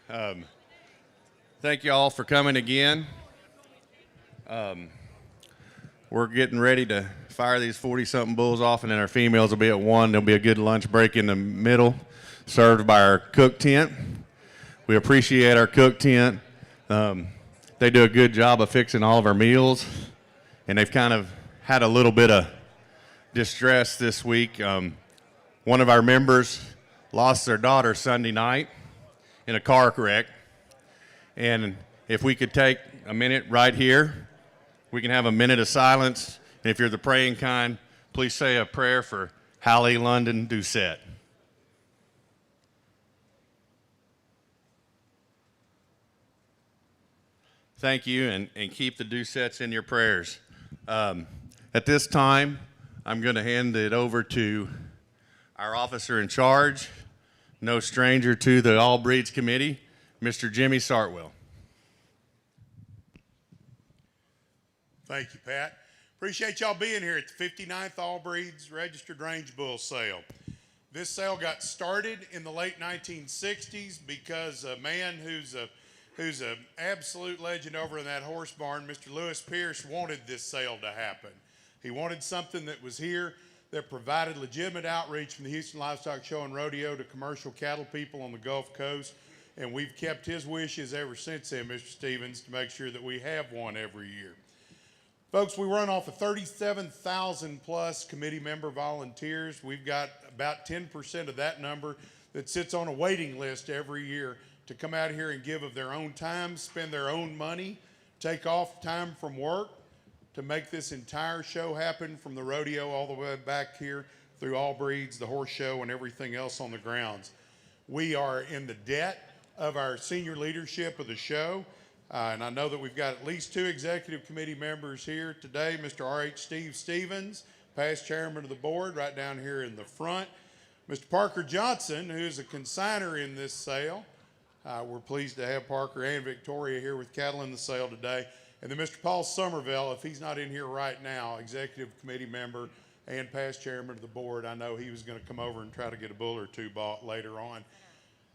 Thank you all for coming again. We're getting ready to fire these 40-something bulls off, and then our females will be at 1. There'll be a good lunch break in the middle, served by our cook tent. We appreciate our cook tent. They do a good job of fixing all of our meals, and they've kind of had a little bit of distress this week. One of our members lost their daughter Sunday night in a car wreck, and if we could take a minute right here, we can have a minute of silence. And if you're the praying kind, please say a prayer for Hallie London Doucette. Thank you, and keep the Doucettes in your prayers. At this time, I'm going to hand it over to our officer in charge, no stranger to the All Breeds Committee, Mr. Jimmy Sartwell. Thank you, Pat. Appreciate y'all being here at the 59th All Breeds Registered Range Bull Sale. This sale got started in the late 1960s because a man who's an absolute legend over in that horse barn, Mr. Lewis Pierce, wanted this sale to happen. He wanted something that was here that provided legitimate outreach from the Houston Livestock Show and Rodeo to commercial cattle people on the Gulf Coast, and we've kept his wishes ever since then, Mr. Stevens, to make sure that we have one every year. Folks, we run off of 37,000 plus committee member volunteers. We've got about 10% of that number that sits on a waiting list every year to come out here and give of their own time, spend their own money, take off time from work to make this entire show happen, from the rodeo all the way back here through All Breeds, the horse show, and everything else on the grounds. We are in the debt of our senior leadership of the show. And I know that we've got at least 2 executive committee members here today, Mr. R.H. Steve Stevens, past chairman of the board, right down here in the front. Mr. Parker Johnson, who's a consigner in this sale. We're pleased to have Parker and Victoria here with cattle in the sale today. And then Mr. Paul Somerville, if he's not in here right now, executive committee member and past chairman of the board. I know he was going to come over and try to get a bull or 2 bought later on.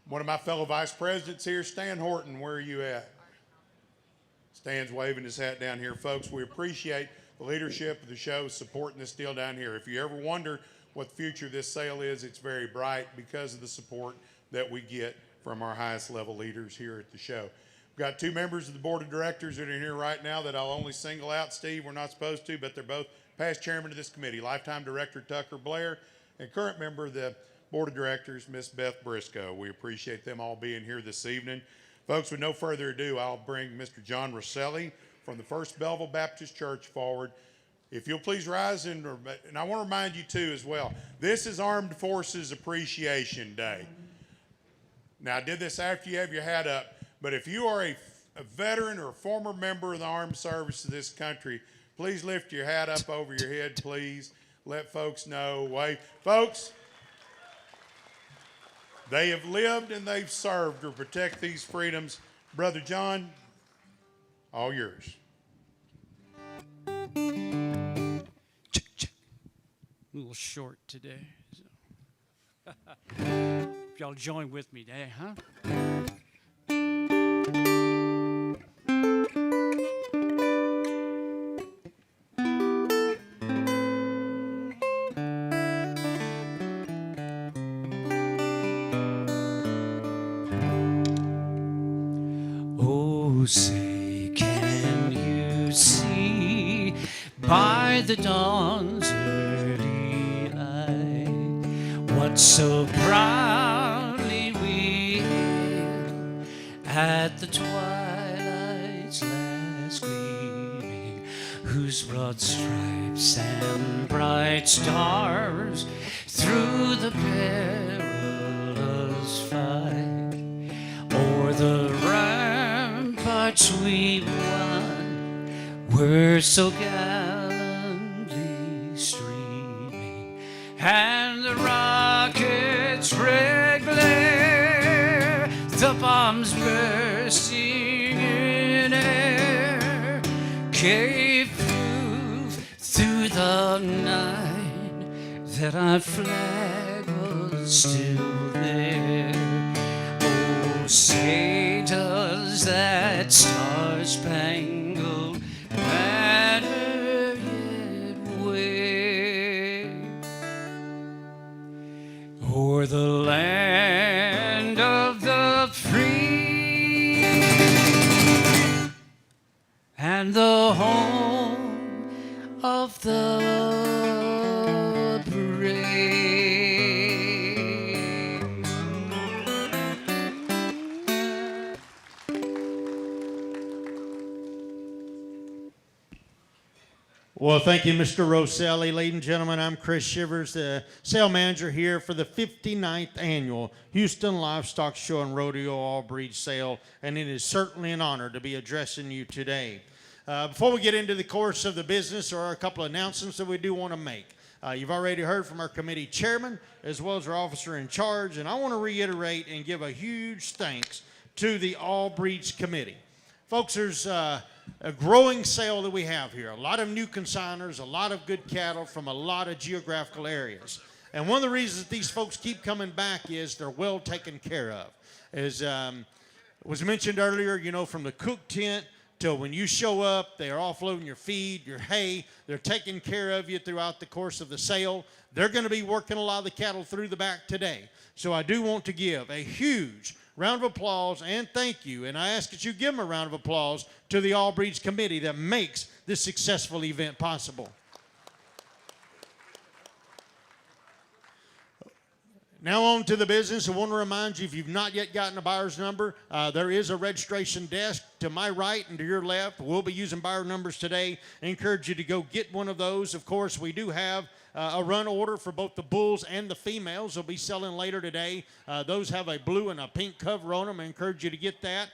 One of my fellow vice presidents here, Stan Horton, where are you at? Stan's waving his hat down here. Folks, we appreciate the leadership of the show supporting this deal down here. If you ever wonder what the future of this sale is, it's very bright because of the support that we get from our highest level leaders here at the show. We've got 2 members of the board of directors that are here right now that I'll only single out. Steve, we're not supposed to, but they're both past chairman of this committee. Lifetime director Tucker Blair and current member of the board of directors, Miss Beth Briscoe. We appreciate them all being here this evening. Folks, with no further ado, I'll bring Mr. John Rosselli from the First Belleville Baptist Church forward. If you'll please rise, and I want to remind you too as well, this is Armed Forces Appreciation Day. Now, I did this after you have your hat up, but if you are a veteran or a former member of the armed service of this country, please lift your hat up over your head, please. Let folks know. Wave. Folks, they have lived and they've served to protect these freedoms. Brother John, all yours. A little short today. So. If y'all join with me today, huh? Oh, say, can you see by the dawn's early light what so proudly we hailed at the twilight's last gleaming, whose broad stripes and bright stars through the perilous fight o'er the ramparts we won were so gallantly streaming, and the rockets' red glare, the bombs bursting in air, gave proof through the night that our flag was still there. Oh, say was that star-spangled banner yet wave o'er the land of the free and the home of the brave. Well, thank you, Mr. Rosselli. Ladies and gentlemen, I'm Chris Shivers, the sale manager here for the 59th annual Houston Livestock Show and Rodeo All Breed Sale, and it is certainly an honor to be addressing you today. Before we get into the course of the business, there are a couple of announcements that we do want to make. You've already heard from our committee chairman as well as our officer in charge, and I want to reiterate and give a huge thanks to the All Breeds Committee. Folks, there's a growing sale that we have here. A lot of new consigners, a lot of good cattle from a lot of geographical areas. And one of the reasons that these folks keep coming back is they're well taken care of. As was mentioned earlier, you know, from the cook tent till when you show up, they are offloading your feed, your hay. They're taking care of you throughout the course of the sale. They're going to be working a lot of the cattle through the back today. So I do want to give a huge round of applause and thank you, and I ask that you give them a round of applause to the All Breeds Committee that makes this successful event possible. Now on to the business. I want to remind you, if you've not yet gotten a buyer's number, there is a registration desk to my right and to your left. We'll be using buyer numbers today. I encourage you to go get one of those. Of course, we do have a run order for both the bulls and the females. They'll be selling later today. Those have a blue and a pink cover on them. I encourage you to get that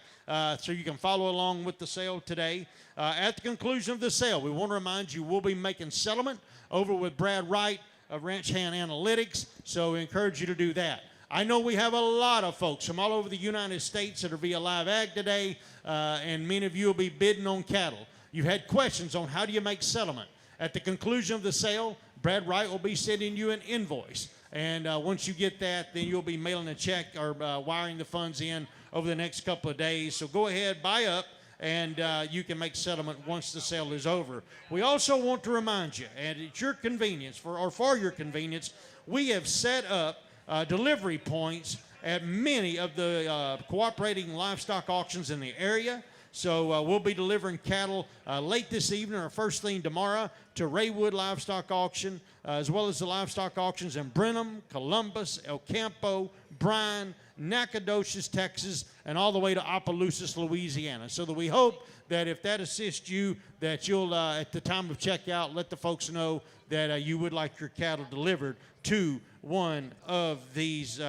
so you can follow along with the sale today. At the conclusion of the sale, we want to remind you we'll be making settlement over with Brad Wright of Ranch Hand Analytics, so we encourage you to do that. I know we have a lot of folks from all over the United States that are via LiveAg today, and many of you will be bidding on cattle. You've had questions on how do you make settlement. At the conclusion of the sale, Brad Wright will be sending you an invoice. And once you get that, then you'll be mailing a check or wiring the funds in over the next couple of days. So go ahead, buy up, and you can make settlement once the sale is over. We also want to remind you, and at your convenience, for your convenience, we have set up delivery points at many of the cooperating livestock auctions in the area. So we'll be delivering cattle late this evening or first thing tomorrow to Raywood Livestock Auction, as well as the livestock auctions in Brenham, Columbus, El Campo, Bryan, Nacogdoches, Texas, and all the way to Opelousas, Louisiana. So that we hope that if that assists you, that you'll, at the time of checkout, let the folks know that you would like your cattle delivered to one of these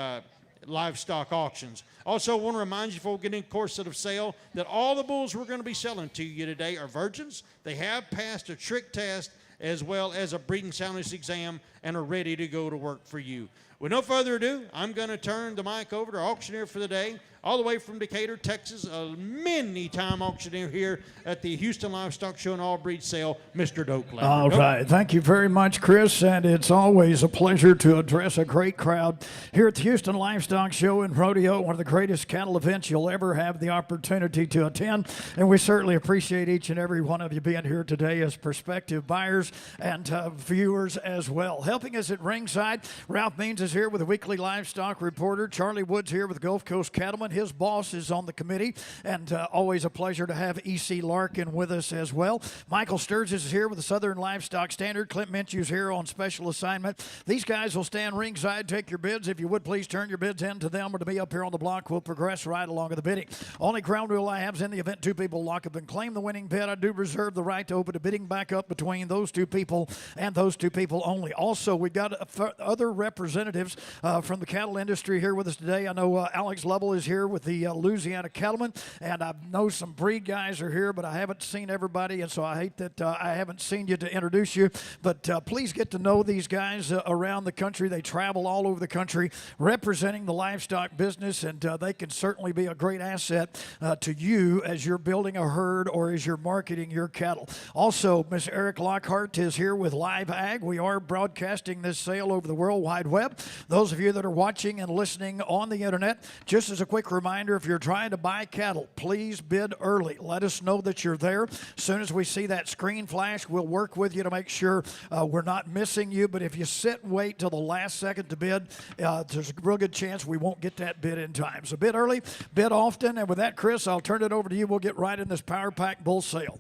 livestock auctions. Also, I want to remind you before we get in the course of the sale that all the bulls we're going to be selling to you today are virgins. They have passed a trick test as well as a breeding soundness exam and are ready to go to work for you. With no further ado, I'm going to turn the mic over to our auctioneer for the day, all the way from Decatur, Texas, a many-time auctioneer here at the Houston Livestock Show and All Breed Sale, Mr. Doak Lander. All right. Thank you very much, Chris, and it's always a pleasure to address a great crowd here at the Houston Livestock Show and Rodeo, one of the greatest cattle events you'll ever have the opportunity to attend, and we certainly appreciate each and every one of you being here today as prospective buyers and viewers as well. Helping us at ringside, Ralph Means is here with the weekly livestock reporter. Charlie Wood's here with the Gulf Coast Cattlemen. His boss is on the committee, and always a pleasure to have E.C. Larkin with us as well. Michael Sturgis is here with the Southern Livestock Standard. Clint Minshew's here on special assignment. These guys will stand ringside, take your bids. If you would, please turn your bids in to them or to me up here on the block. We'll progress right along with the bidding. Only ground rule I have is in the event two people lock up and claim the winning bid, I do reserve the right to open a bidding back up between those two people and those two people only. Also, we've got other representatives from the cattle industry here with us today. I know Alex Lovell is here with the Louisiana Cattlemen, and I know some breed guys are here, but I haven't seen everybody, and so I hate that I haven't seen you to introduce you. But please get to know these guys around the country. They travel all over the country representing the livestock business, and they can certainly be a great asset to you as you're building a herd or as you're marketing your cattle. Also, Miss Eric Lockhart is here with LiveAg. We are broadcasting this sale over the World Wide Web. Those of you that are watching and listening on the internet, just as a quick reminder, if you're trying to buy cattle, please bid early. Let us know that you're there. As soon as we see that screen flash, we'll work with you to make sure we're not missing you. But if you sit and wait till the last second to bid, there's a real good chance we won't get that bid in time. So bid early, bid often. And with that, Chris, I'll turn it over to you. We'll get right in this Power Pack bull sale.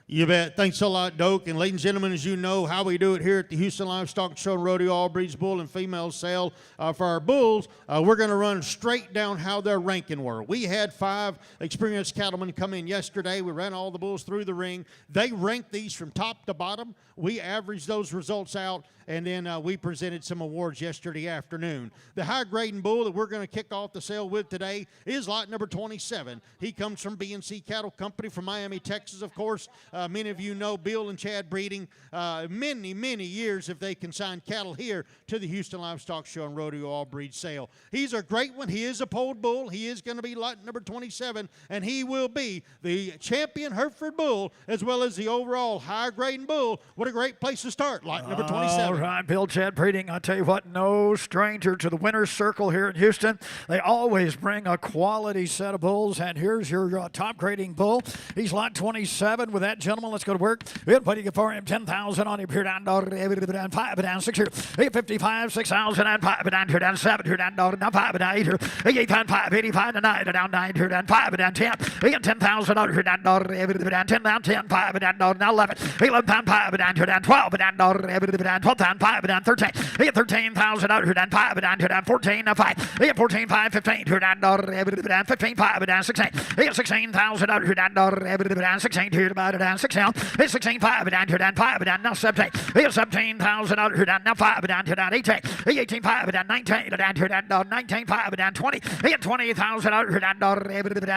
You bet. Thanks a lot, Doak. And ladies and gentlemen, as you know how we do it here at the Houston Livestock Show and Rodeo All Breeds Bull and Female Sale for our bulls, we're going to run straight down how their ranking were. We had 5 experienced cattlemen come in yesterday. We ran all the bulls through the ring. They ranked these from top to bottom. We averaged those results out, and then we presented some awards yesterday afternoon. The high-grading bull that we're going to kick off the sale with today is lot number 27. He comes from B&C Cattle Company from Miami, Texas, of course. Many of you know Bill and Chad breeding many years if they consign cattle here to the Houston Livestock Show and Rodeo All Breed Sale. He's a great one. He is a polled bull. He is going to be lot number 27, and he will be the champion Hereford bull as well as the overall high-grading bull. What a great place to start, lot number 27. All right, Bill, Chad breeding. I tell you what, no stranger to the winner's circle here in Houston. They always bring a quality set of bulls, and here's your top grading bull. He's lot 27 with that gentleman. Let's go to work. What do you get for him? 10,000 on him. Here down, down 5, down 6 here. 55, 6,000 and 5, down here, down 7 here, down 5, down 8 here. 8 down 5, 85 to 9, down 9 here, down 5, down 10. Again, 10,000 on here, down 10, down 10, 5, down 11. 11 down 5, down here, down 12, down 12 down 5, down 13. Again, 13,000 out here, down 5, down here, down 14, 5. Again, 14, 5, 15 here, down 15, 5, down 16. Again, 16,000 out here, down 16 here, down 16. 16, 5, down here, down 5, down now 17. Again, 17,000 out here, down now 5, down here, down 18. 18, 5, down 19, down here, down 19, 5, down 20. Again, 20,000 out here, down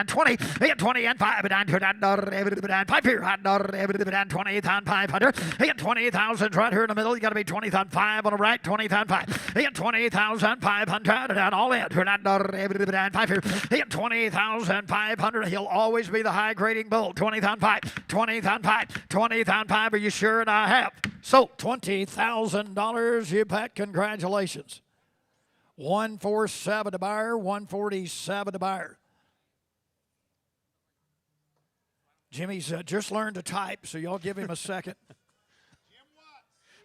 20. Again, 20 and 5, down here, down 5 here, down 20,500. Again, 20,000 right here in the middle. You got to be 20,500 on the right, 20,500. Again, 20,500 down all in. Here, down 5 here. Again, 20,500. He'll always be the high grading bull. 20,500. 20,500. 20,500. Are you sure? And I have. So $20,000. You bet. Congratulations. 147 to buyer. 147 to buyer. Jimmy's just learned to type, so y'all give him a second.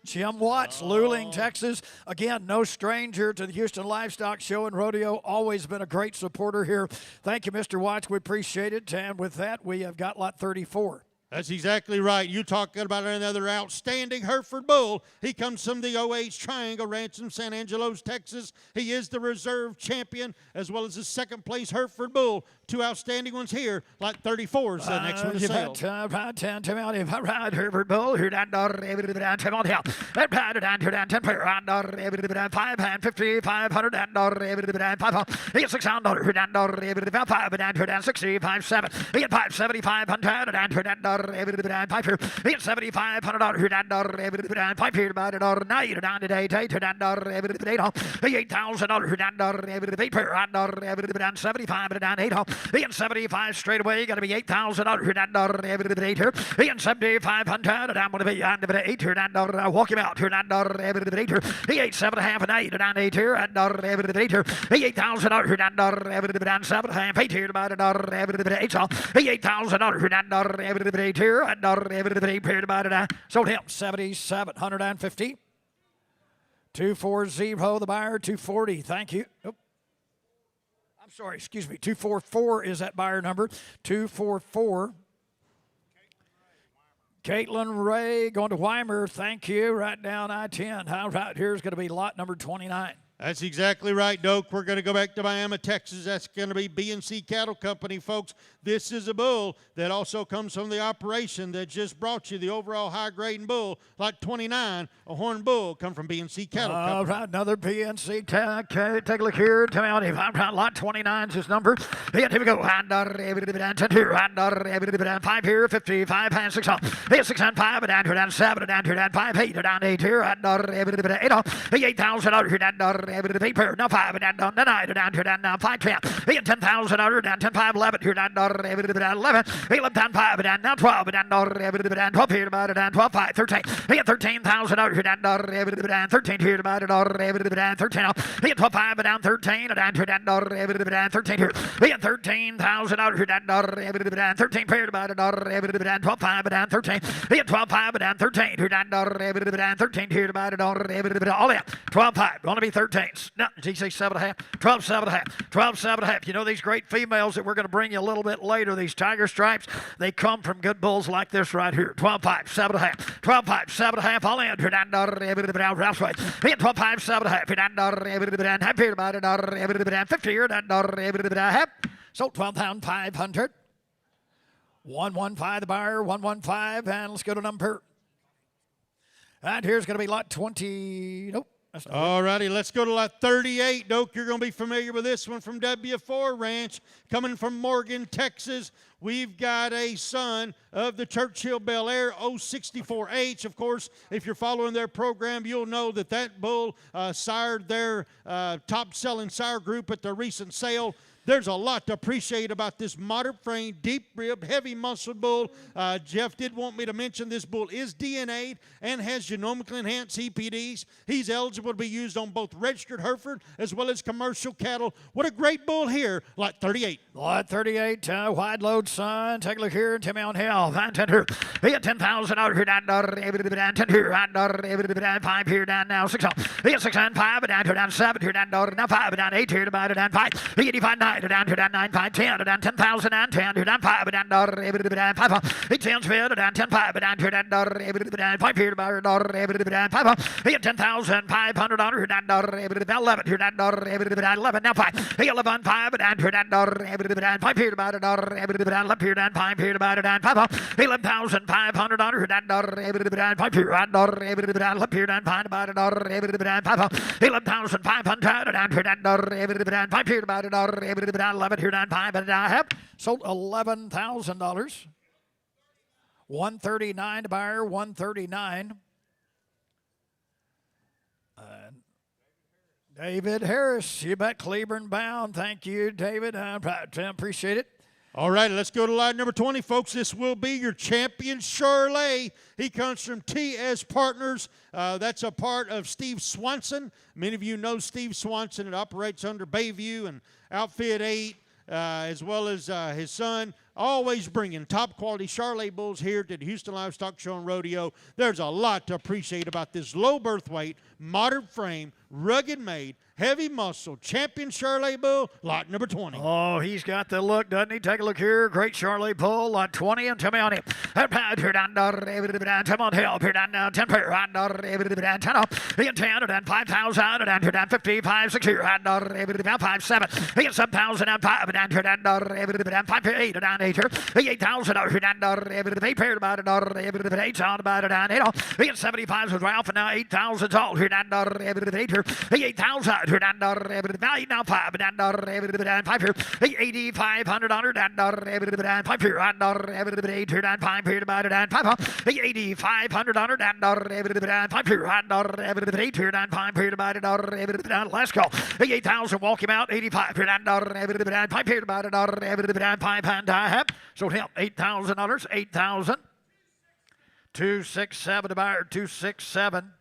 Jim Watts, Luling, Texas. Again, no stranger to the Houston Livestock Show and Rodeo. Always been a great supporter here. Thank you, Mr. Watts. We appreciate it. And with that, we have got lot 34. That's exactly right. You talking about another outstanding Hereford bull. He comes from the OH Triangle Ranch in San Angelos, Texas. He is the reserve champion as well as the second place Hereford bull. 2 outstanding ones here. Lot 34 is the next one to sale. Right, 10, Tim out. Right, Hereford bull. Here down, Tim on hill. That right down, here down, 10 pair. Down, 5 and 5,500 down, 5. He gets $600. Here down, 5 down, here down 65, 7. He gets 5,7,500 down, here down. 5 here. He gets 7,500 here down 5 here by the 9 down today. Take down 8,000 here down 8 pair down 75 down 8. He gets 75 straight away. Got to be 8,000 here down 8 here. He gets 7,500 down to be 8 here down. Walk him out here down 8 here. He ate 7.5 and 8 down 8 here and 8 here. He 8,000 here down 7.5 8 here by the 8. He 8,000 here down here and sold him 7,750. 240 the buyer. 240. Thank you. Oh. I'm sorry. Excuse me. 244 is that buyer number. 244. Caitlin Ray going to Weimer. Thank you. Right down I-10. How right here's going to be lot number 29. That's exactly right, Doak. We're going to go back to Miami, Texas. That's going to be B&C Cattle Company, folks. This is a bull that also comes from the operation that just brought you the overall high-grading bull, lot 29, a horned bull, come from B&C Cattle Company. All right, another B&C. Take a look here. Tell me out. Lot 29 is his number. Here we go. 5 here, 55, and 6 on. Here, 6 and 5, down here, down 7, down here, down 5, 8, down 8 here, 8 on. 8,000 out here, down 8 pair, now 5, down 9, down here, down 5, 10. He at 10,000 under down 10 5 11 here down 11. He left down 5 down now 12 down 12 here about it down 12 5 13. He at 13,000 under here down 13 here about it 13. He at 12 5 down 13 down here down 13 here. He at 13,000 under here down 13 here about it 12 5 down 13. He at 12 5 down 13 here down 13 here about it all in 12 5 going to be 13s. No, did he say 7.5? 12 7.5. 12 7.5. You know these great females that we're going to bring you a little bit later, these tiger stripes, they come from good bulls like this right here. 12 5 7.5. 12 5 7.5 all in here down Ralph's way. He at 12 5 7.5 here down happy about it 50 here down half. So 12,500. 115 the buyer, 115, and let's go to number. And here's going to be lot 20. Nope. All righty, let's go to lot 38. Doak, you're going to be familiar with this one from W4 Ranch. Coming from Morgan, Texas, we've got a son of the Churchill Bel Air 064H. Of course, if you're following their program, you'll know that that bull sired their top-selling sire group at the recent sale. There's a lot to appreciate about this moderate frame, deep rib, heavy muscled bull. Jeff did want me to mention this bull is DNA'd and has genomically enhanced CPDs. He's eligible to be used on both registered Hereford as well as commercial cattle. What a great bull here, lot 38. Lot 38, wide load son. Take a look here, Timmy on Hill. Fine tender. He at 10,000 out here down 10 here, 5 here down now 6 on. He at 6 and 5 down here down 7 here down now 5 down 8 here about it down 5. He 85 9 down here down 9 5 10 down 10,000 and 10 here down 5 down 5. He 10 5 down 10 5 down here down 5 here about 5. He at 10,500 on here down 11 here down 11 now 5. He 11 5 down here down 5 here about it left here down 5 here about it down 5. 11,500 on here down 5 here left here down 5 about it 5. 11,500 down here down 5 here about it 11 here down 5 and I have sold $11,000. 139 to buyer, 139. David Harris, you bet, Cleburne bound. Thank you, David. I appreciate it. All right, let's go to line number 20, folks. This will be your champion Charolais. He comes from TS Partners. That's a part of Steve Swanson. Many of you know Steve Swanson. It operates under Bayview and Outfit 8, as well as his son. Always bringing top quality Charolais bulls here to the Houston Livestock Show and Rodeo. There's a lot to appreciate about this low birth weight, modern frame, rugged made, heavy muscle, champion Charolais bull, lot number 20. Oh, he's got the look, doesn't he? Take a look here. Great Charolais bull, lot 20, and tell me on him. Here down, come on, help. Here down, 10 pair, 10 off. He 10, and 5,000, and here down 55, 6 here, 5, 7. He 7,000, and 5, and here down 5, 8, and down 8 here. He 8,000, here down 8 pair, about it, 8 on about it, down 8 off. He 75 with Ralph, and now 8,000's all. Here down 8 here. He 8,000. Here down now 5 down 5 here. 8,500 on her down 5 here. 8 here down 5 here about it down 5. 8,500 on her down 5 here. 8 here down 5 here about it down last call. 8,000 walk him out 85 here down 5 here about it down 5 and I have so him $8,000 8,000 267 to buyer 267.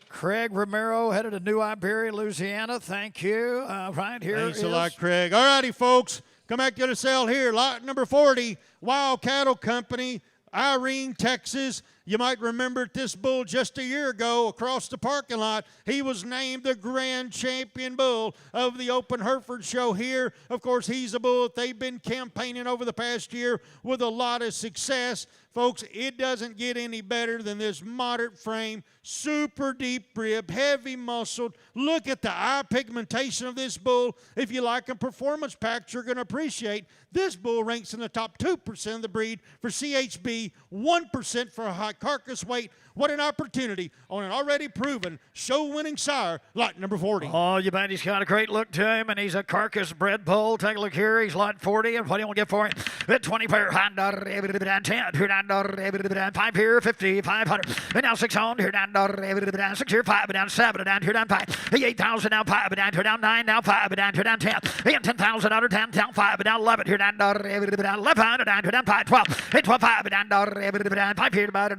Craig Romero headed to New Iberia, Louisiana. Thank you. Right here. Thanks a lot, Craig. All righty, folks. Come back to the sale here. Lot number 40, Wild Cattle Company, Irene, Texas. You might remember this bull just a year ago across the parking lot. He was named the grand champion bull of the Open Hereford show here. Of course, he's a bull that they've been campaigning over the past year with a lot of success. Folks, it doesn't get any better than this moderate frame, super deep rib, heavy muscled. Look at the eye pigmentation of this bull. If you like a performance pack, you're going to appreciate this bull ranks in the top 2% of the breed for CHB, 1% for a high carcass weight. What an opportunity on an already proven show-winning sire, lot number 40. Oh, you bet. He's got a great look to him, and he's a carcass-bred bull. Take a look here. He's lot 40, and what do you want to get for him? 20 pair, 10, here down down 5 here, 50, 500. And now 6 on here down 6 here, 5 down 7 down here down 5. 8,000 now 5 down here down 9 now 5 down here down 10. And 10,000 under 10 down 5 down 11 here down 1100 down here down 5 12. And 12 5 down 5 here down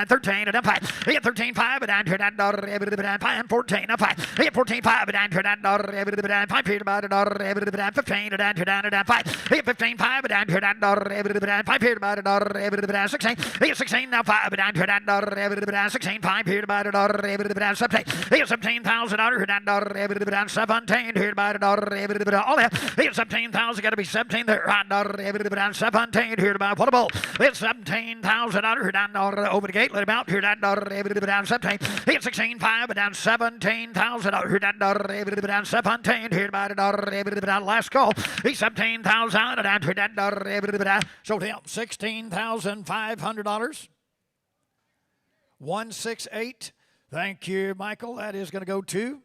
13 down 5. And 13 5 down here down 5 and 14 down 5. And 14 5 down here down 5 here down 15 down here down 5. And 15 5 down here down 5 here down 16. And 16 now 5 down here down 16 5 here down 17. And 17,000 here down 17 here down all that. And 17,000 got to be 17 there down 17 here down what a ball. It's 17,000 here down over the gate. Let him out here down 17. It's 16 5 down 17,000 here down 17 here down last call. He's 17,000 down here down sold him $16,500. 168. Thank you, Michael. That is going to go to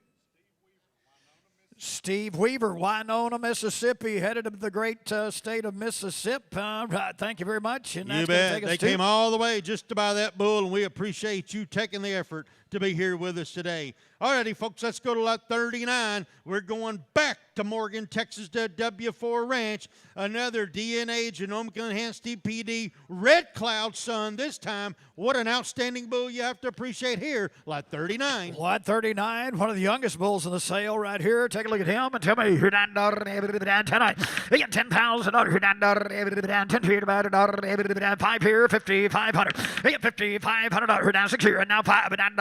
Steve Weaver, Winona, Mississippi, headed to the great state of Mississippi. Right, thank you very much. And You bet. They came all the way just to buy that bull, and we appreciate you taking the effort to be here with us today. All righty, folks, let's go to lot 39. We're going back to Morgan, Texas, to W4 Ranch. Another DNA genomically enhanced DPD Red Cloud son this time. What an outstanding bull you have to appreciate here, lot 39. Lot 39, one of the youngest bulls in the sale right here. Take a look at him and tell me you're down tonight. He got 10,000 you're down 10 here about 5 here, 5,500. He got 5,500 you're down 6 here and now 5 down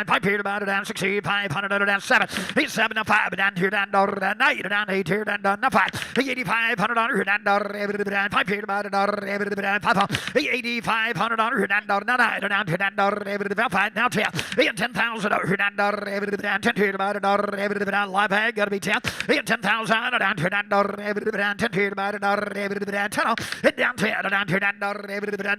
5 here about down 6,500 down 7. He's 7 now 5 down here down 9 down 8 here down 5. He 8,500 here down 5 here about 5. He 8,500 here down 9 down here down 5 now 10. He got 10,000 here down 10 here about LiveAg got to be 10. He got 10,000 down here down 10 here about 10. Hit down 10 down here down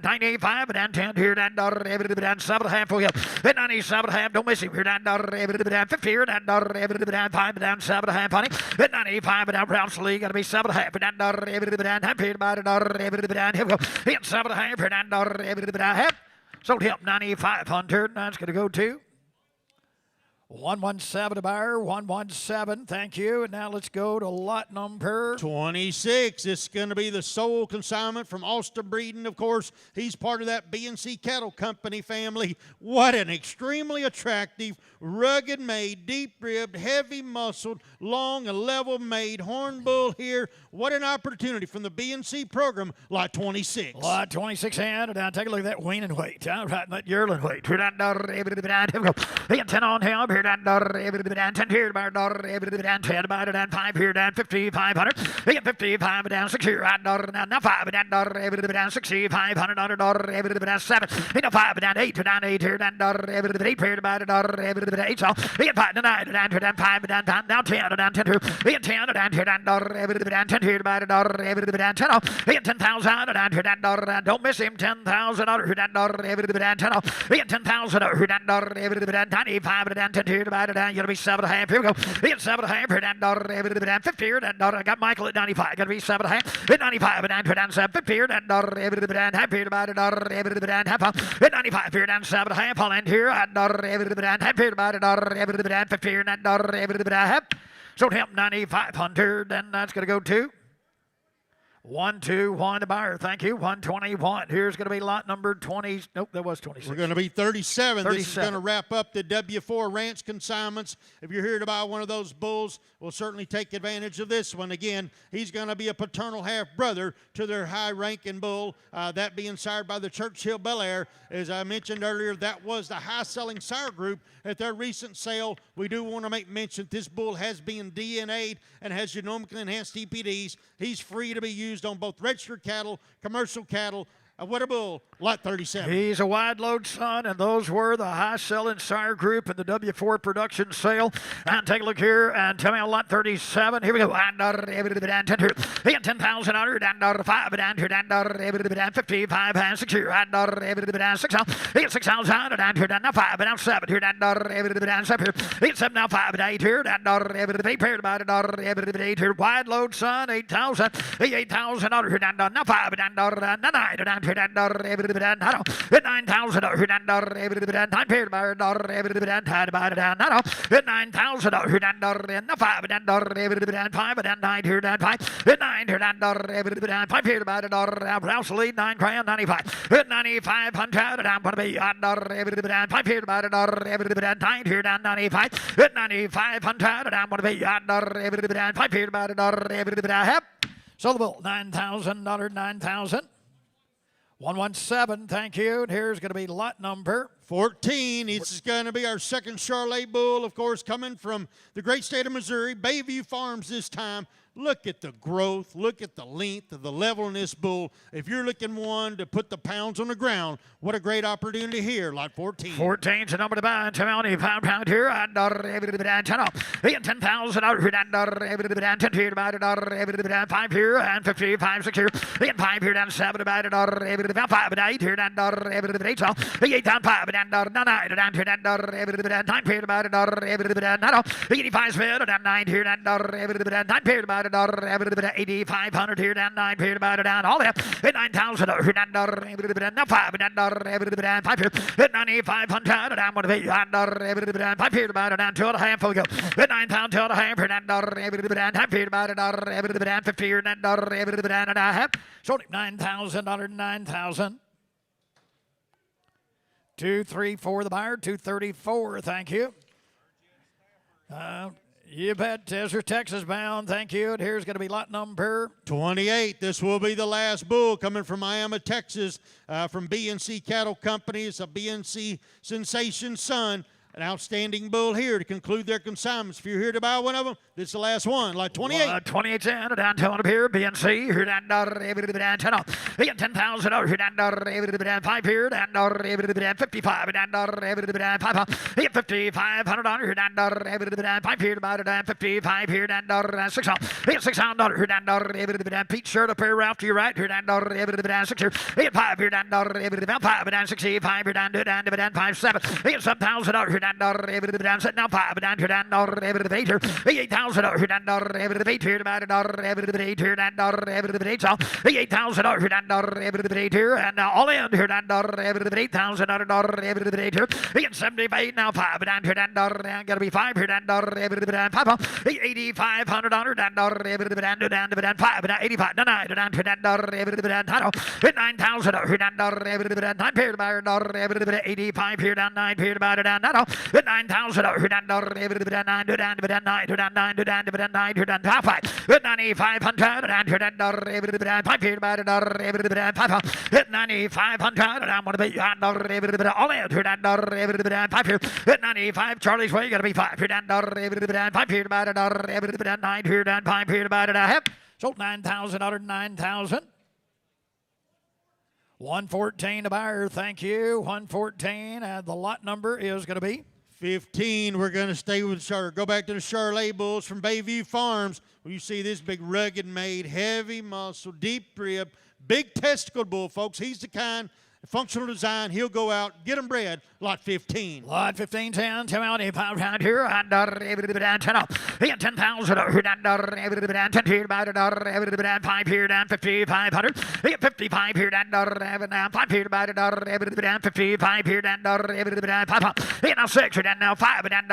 95 down 10 here down 7.5 for him. Hit 97.5, don't miss him here down 50 here down 5 down 7.5 honey. Hit 95 down Brownsley got to be 7.5 down half here about here we go. Hit 7.5 here down half. Sold him 9,500. That's going to go to 117 to buyer, 117. Thank you. And now let's go to lot number 26. It's going to be the sole consignment from Austin Breeden. Of course, he's part of that B&C Cattle Company family. What an extremely attractive, rugged-made, deep-ribbed, heavy-muscled, long and level-made horn bull here. What an opportunity from the B&C program, lot 26. Lot 26 and now take a look at that weaning weight. All right, that yearling weight. Here we go. He got 10 on him. Here down 10 here about 10 about 5 here down 5,500. He got 55 down 6 here now 5 down 6,500 7. He got 5 down 8 here down 8 here about 8. So he got 5 down 5 down now 10 down 10 here. He got 10 down here down 10 here about 10. He got 10,000 down here down don't miss him 10,000 here down 10. He got 10,000 here down 95 down 10 here about down. You're going to be 7.5. Here we go. He got 7.5 here down 50 here down. I got Michael at 95. Got to be 7.5. Hit 95 down 50 here down half here about half. Hit 95 here down 7.5. I'll end here at half here about 50 here down half. Sold him 9,500, and that's going to go to 121 to buyer. Thank you. 121. Here's going to be lot number 20. Nope, that was 26. We're going to be 37. This is going to wrap up the W4 Ranch consignments. If you're here to buy one of those bulls, we'll certainly take advantage of this one. Again, he's going to be a paternal half-brother to their high-ranking bull, that being sired by the Churchill Bel Air. As I mentioned earlier, that was the high-selling sire group at their recent sale. We do want to make mention this bull has been DNA'd and has genomically enhanced DPDs. He's free to be used on both registered cattle, commercial cattle. What a bull, lot 37. He's a wide load son, and those were the high-selling sire group in the W4 production sale. And take a look here and tell me on lot 37. Here we go. And down 10 here. He got 10,000 under down 5 down here down 55 and 6 here. And down 6 out. He got 6,000 down here down 5 down 7 here down 7 here. He got 7 now 5 down 8 here down 8 paired about 8 here. Wide load son 8,000. He 8,000 under here down now 5 down 9 down Rouse lead 9 grand 95. Hit 9,500. I'm going to be on the 5 here about it. 9 here down 95. Hit 9,500. I'm going to be on the 5 here about it. So the bull $9,000. 9,000. 117. Thank you. And here's going to be lot number 14. It's going to be our second Charolais bull, of course, coming from the great state of Missouri, Bayview Farms this time. Look at the growth. Look at the length of the level in this bull. If you're looking one to put the pounds on the ground, what a great opportunity here, lot 14. 14's the number to buy. 25 pound here. And 10,000 out here. And 10 here about it. 5 here and 55, 6 here. And 5 here down 7 about it. 5 and 8 here and 8. So 8 down 5 and 9 down here and 9 here about it. 85 spin and 9 here and 9 here about it. 8,500 here down 9 here about it down all there. 9,000 here down 5 and 5 here. 9,500 I'm going to be on 5 here about it down 2.5 we go. 9,000 2.5 here down 5 here about it 50 here down and a half. So 9,000 9,000. 234 the buyer 234. Thank you. You bet. Desert, Texas bound. Thank you. And here's going to be lot number 28. This will be the last bull coming from Miami, Texas, from BNC Cattle Company. It's a BNC Sensation Son. An outstanding bull here to conclude their consignments. If you're here to buy one of them, this is the last one. Lot 28. 28 down up here. BNC here down 10,000 here down 5 here down 55 down 5,500 here down 5 here about 55 here down 600 here down Pete shirt up here Ralph to your right here down 6 here 5 here down 5 down 65 here down 5 7 7,000 here down set now 5 down here down 8 here 8,000 here down 8 here about 8 here down 8 so 8,000 here down 8 here and all in here down 8,000 here 78 now 5 down here down gotta be 5 here down 5 8,500 down 5 down 85 down down 9,000 here down 9 here about 85 here down 9 here about it down 9,000 here down 9 here down 5 9,500 down here down 5 here about 9,500 I'm going to be all in here down 5 here 95 Charlie's way gotta be 5 here down 5 here about 9 here down 5 here about it half so 9,000 out of 9,000 114 the buyer thank you 114 and the lot number is going to be 15. We're going to stay with go back to the Charolais bulls from Bayview Farms. Well, you see this big rugged made, heavy muscle, deep rib, big testicle bull, folks. He's the kind, functional design, he'll go out, get him bred. Lot 15. Lot 15, 10, 25 pound here, and 10,000 here down 10 here about 5 here down 5,500, 55 here down 5 here about 55 here down 5, now 6 here down now 5 down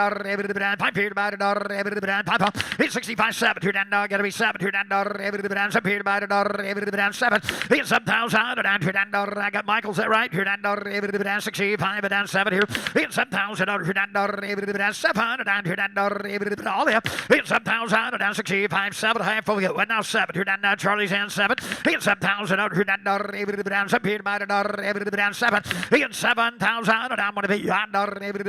5 here about 5, 65 7 here down gotta be 7 here down 7 here about 7, 7,000 down here down I got Michael's that right here down 65 down 7 here. 7,000 here down 700 down here down all there. 7,000 down 65 7 half over here. Well, now 7 here down Charlie's hand 7. 7,000 here down 7 here down 7. 7,000 I'm going to be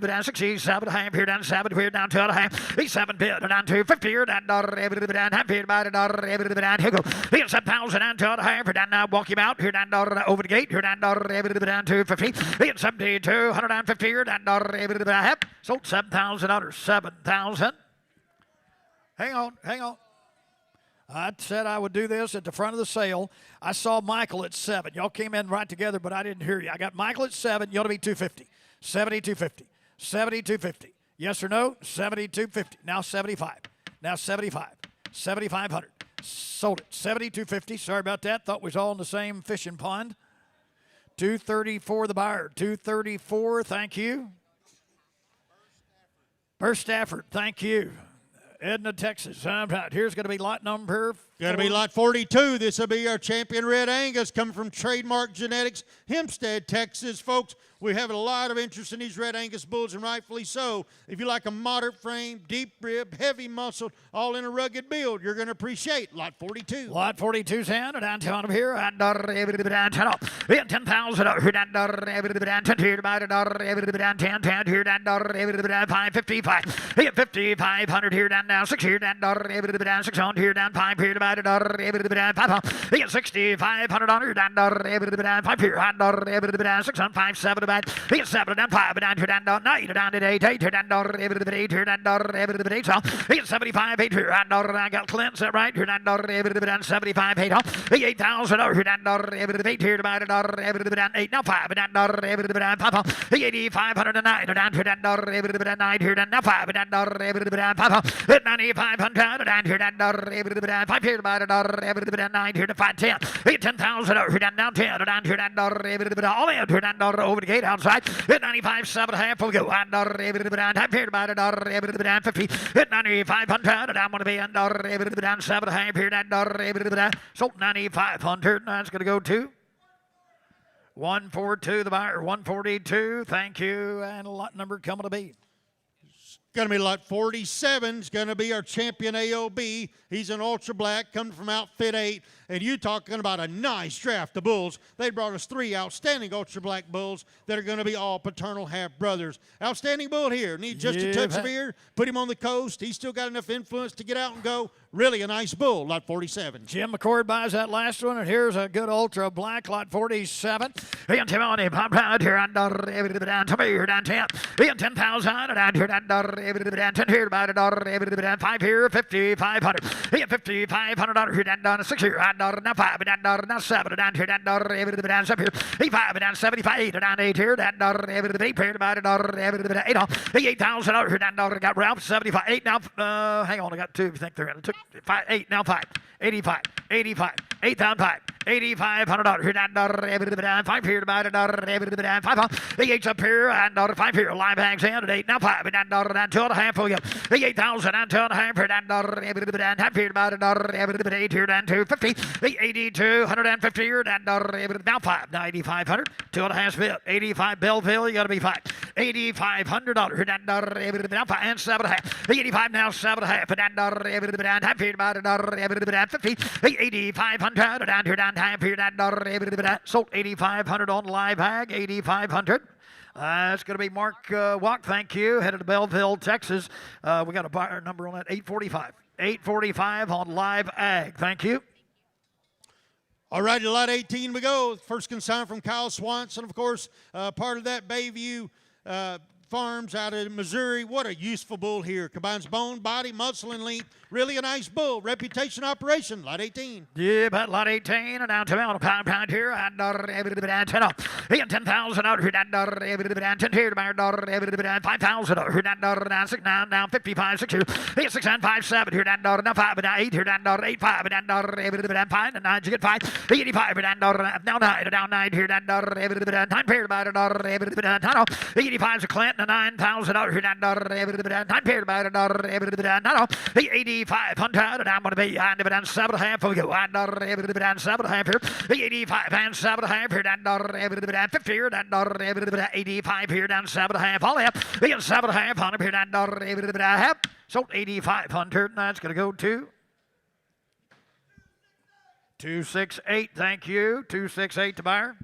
down 67 half here down 7 here down 2 and a half. 7 bid down 250 here down half here down here go. 7,000 down 2 and a half here down walk him out here down over the gate here down 250. 72 150 here down half. Sold 7,000 under 7,000. Hang on. I said I would do this at the front of the sale. I saw Michael at 7. Y'all came in right together, but I didn't hear you. I got Michael at 7. You ought to be 250. 7250. 7250. Yes or no? 7250. Now 75. Now 75. 7,500. Sold it. 7250. Sorry about that. Thought we was all in the same fishing pond. 234 the buyer. 234, thank you. Burst Stafford, thank you. Edna, Texas. Here's going to be lot number Going to be lot 42. This will be our champion Red Angus coming from Trademark Genetics, Hempstead, Texas. Folks, we have a lot of interest in these Red Angus bulls, and rightfully so. If you like a moderate frame, deep rib, heavy muscle, all in a rugged build, you're going to appreciate lot 42. Lot 42's handed down to him here. And 10,000. Here, 10 here, 555. Here, 5,500 here, down now 6 here, down 600 here, down 5 here, divided 5. Here, 6,500 on here, down 5 here, 600, 5, 7 divided. Here, 7 down 5, down here, down 9, down to 8, 8 here, down 8 here, down 8. So here, 75, 8 here, and I got Clint, is that right? Here, down 75, 8. 8,000 here, down 8 here, divided 8, now 5, down 5. 8,509 down here, down 9 here, down now 5, down 5. 9,500 down here, down 5 here, divided 9 here to 510. 10,000 here, down 10, down here, down all in here, down over the gate outside. 95, 7.5 will go. And half here, divided 50. 9,500 down want to be and 7.5 here, down so 9,500. That's going to go to 142, the buyer. 142, thank you. And lot number coming to be. Going to be lot 47. Is going to be our champion AOB. He's an ultra black coming from Outfit 8. And you talking about a nice draft of bulls. They brought us 3 outstanding ultra black bulls that are going to be all paternal half brothers. Outstanding bull here. Need just a touch of ear. Put him on the coast. He's still got enough influence to get out and go. Really a nice bull, lot 47. Jim McCord buys that last one, and here's a good ultra black, lot 47. Here, Tim on him, pop out here, and down to me here, down 10. Here, 10,000, down here, down 10 here, about 5 here, 5,500. Here, 5,500 here, down 6 here, and now 5, down 7, down here, down 7 here. He 5, down 75, down 8 here, down 8 here, about 8 on. 8,000 here, down got Ralph 75, 8 now. Hang on, I got 2. If you think they're in it. 5, 8 now 5, 85, 8,005, 8,500 here, down 5 here, divided 5. The 8's up here, and 5 here. LiveAg's in at 8 now 5, down 2.5 for you. The 8,000 and 2.5 here, down half here, divided 8 here, down 250. The 8,250 here, down now 5, 9,500, 2.5 bit. 85 Belleville, you got to be 5. $8,500 here, down now 5 and 7.5. The 85 now 7.5, down half here, divided 50. The 8,500 down here, down half here, down sold 8,500 on LiveAg, 8,500. It's going to be Mark Walk, thank you, headed to Belleville, Texas. We got a buyer number on that, 845. 845 on LiveAg, thank you. All right, to lot 18 we go. First consignment from Kyle Swanson, of course, part of that Bayview Farms out of Missouri. What a useful bull here. Combines bone, body, muscle, and length. Really a nice bull. Reputation operation. Lot 18. Yeah, about lot 18 and down to a pound here and 10 up. 10,000 out here down 10 here to 5,000 out here down 6 now 55 6 here 6 and 5 7 here down now 5 and 8 here down 8 5 and down 5 and 9 you get 5 85 down now 9 here down 9 pair about 85's a Clinton 9,000 out here down 9 pair about 8,500 and I'm going to be on down 7.5 for you and 7.5 here. The 85 and 7.5 here down 50 here down 85 here down 7.5 all up. The 7.5 on up here down half. So 8,500 and that's going to go to 268. Thank you. 268 to buyer.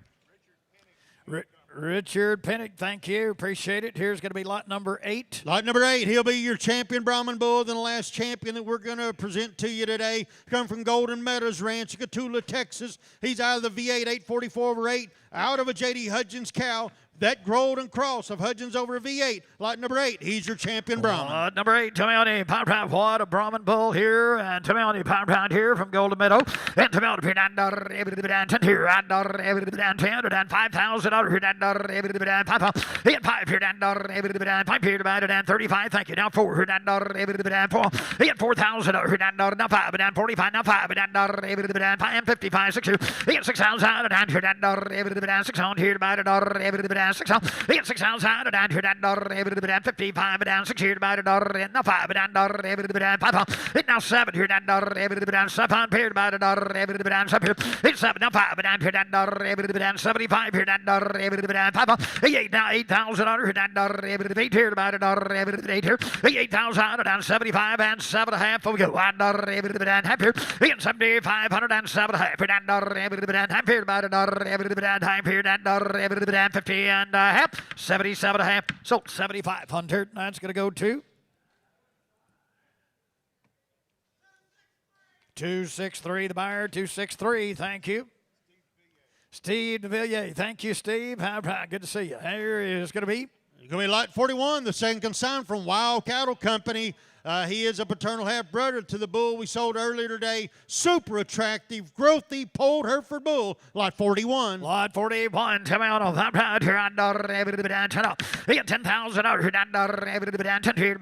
Richard Pennick, thank you. Appreciate it. Here's going to be lot number 8. Lot number 8. He'll be your champion Brahman bull, then the last champion that we're going to present to you today. Come from Golden Meadows Ranch, Catula, Texas. He's out of the V8 844/8, out of a J.D. Hudgens cow. That Golden Cross of Hudgens over a V8. Lot number 8, he's your champion Brahman. Number 8, Timione Pound Pound What a Brahman bull here, and Timione Pound Pound here from Golden Meadow. And Timione $10 here, and $10, and $5,000 here, and $5 here, $5 here, and $5 here, and $35. Thank you. Now 4 here, and $4 here, $4,000 here, and now 5 and $45. Now 5 and $5 and $55. 6 here, $6,000 and here, and $600 here, $600. 6 on, $6,000 and here, and $55 and 6 here, and now 5 and $5 on. It now 7 here, and 7 here, and 7 here. It's 7 now 5 and here, and 75 here, and 5 on. 8 now $8,000 and 8 here, and 8 here. 8,000 and 75 and 7.5. We go and half here. And 7,500 and 7.5 and half here, and half here, and 50 and a half. 77 and a half. Sold 7,500. That's going to go to 263. The buyer 263. Thank you. Steve DeVilliers. Thank you, Steve. Good to see you. Here is going to be. It's going to be lot 41, the second consign from Wild Cattle Company. He is a paternal half-brother to the bull we sold earlier today. Super attractive, growthy, polled Hereford bull, lot 41. Lot 41, come out of that right here, and he had 10,000 out here, and 10 here, and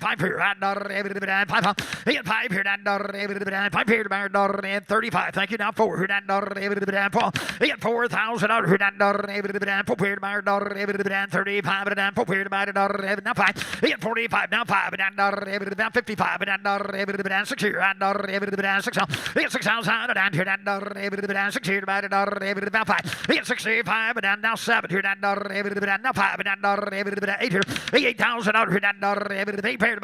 5 here, and 5. He had 5 here, and 5 here, and 35. Thank you. Now 4 here, and 4. He had 4,000 out here, and 4 here, and 35, and 4 here, and now 5. He had 45, now 5. And 55 and 6 here, and 6 on. He had 6,000 and 6 here, and 5. He had 65 and now 7 here, and now 5 and 8 here. 8,000 out here, and 8 here,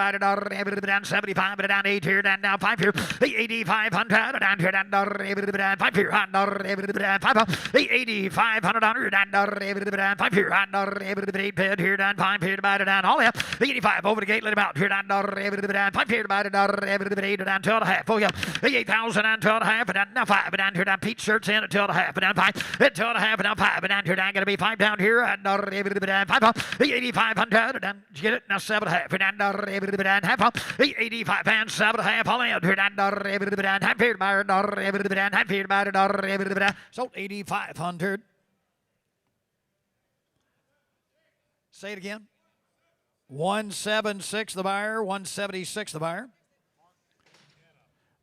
and 75 and 8 here, and now 5 here. 8,500 and 5 here, and 5. 8,500 and 5 here, and 8 bed here, and 5 here, and all that. 85 over the gate, let him out. Here and 5 here, and 12.5. Oh yeah, 8,000 and 12.5, and now 5 and here down. Pete shirts in at 12.5, and now 5 at 12.5, and now 5 and here down. Going to be 5 down here, and 5. 8,500 and get it now 7.5, and half. 85 and 7.5 all in here, and half here, and half here, sold 8,500. Say it again. 176 the buyer, 176 the buyer.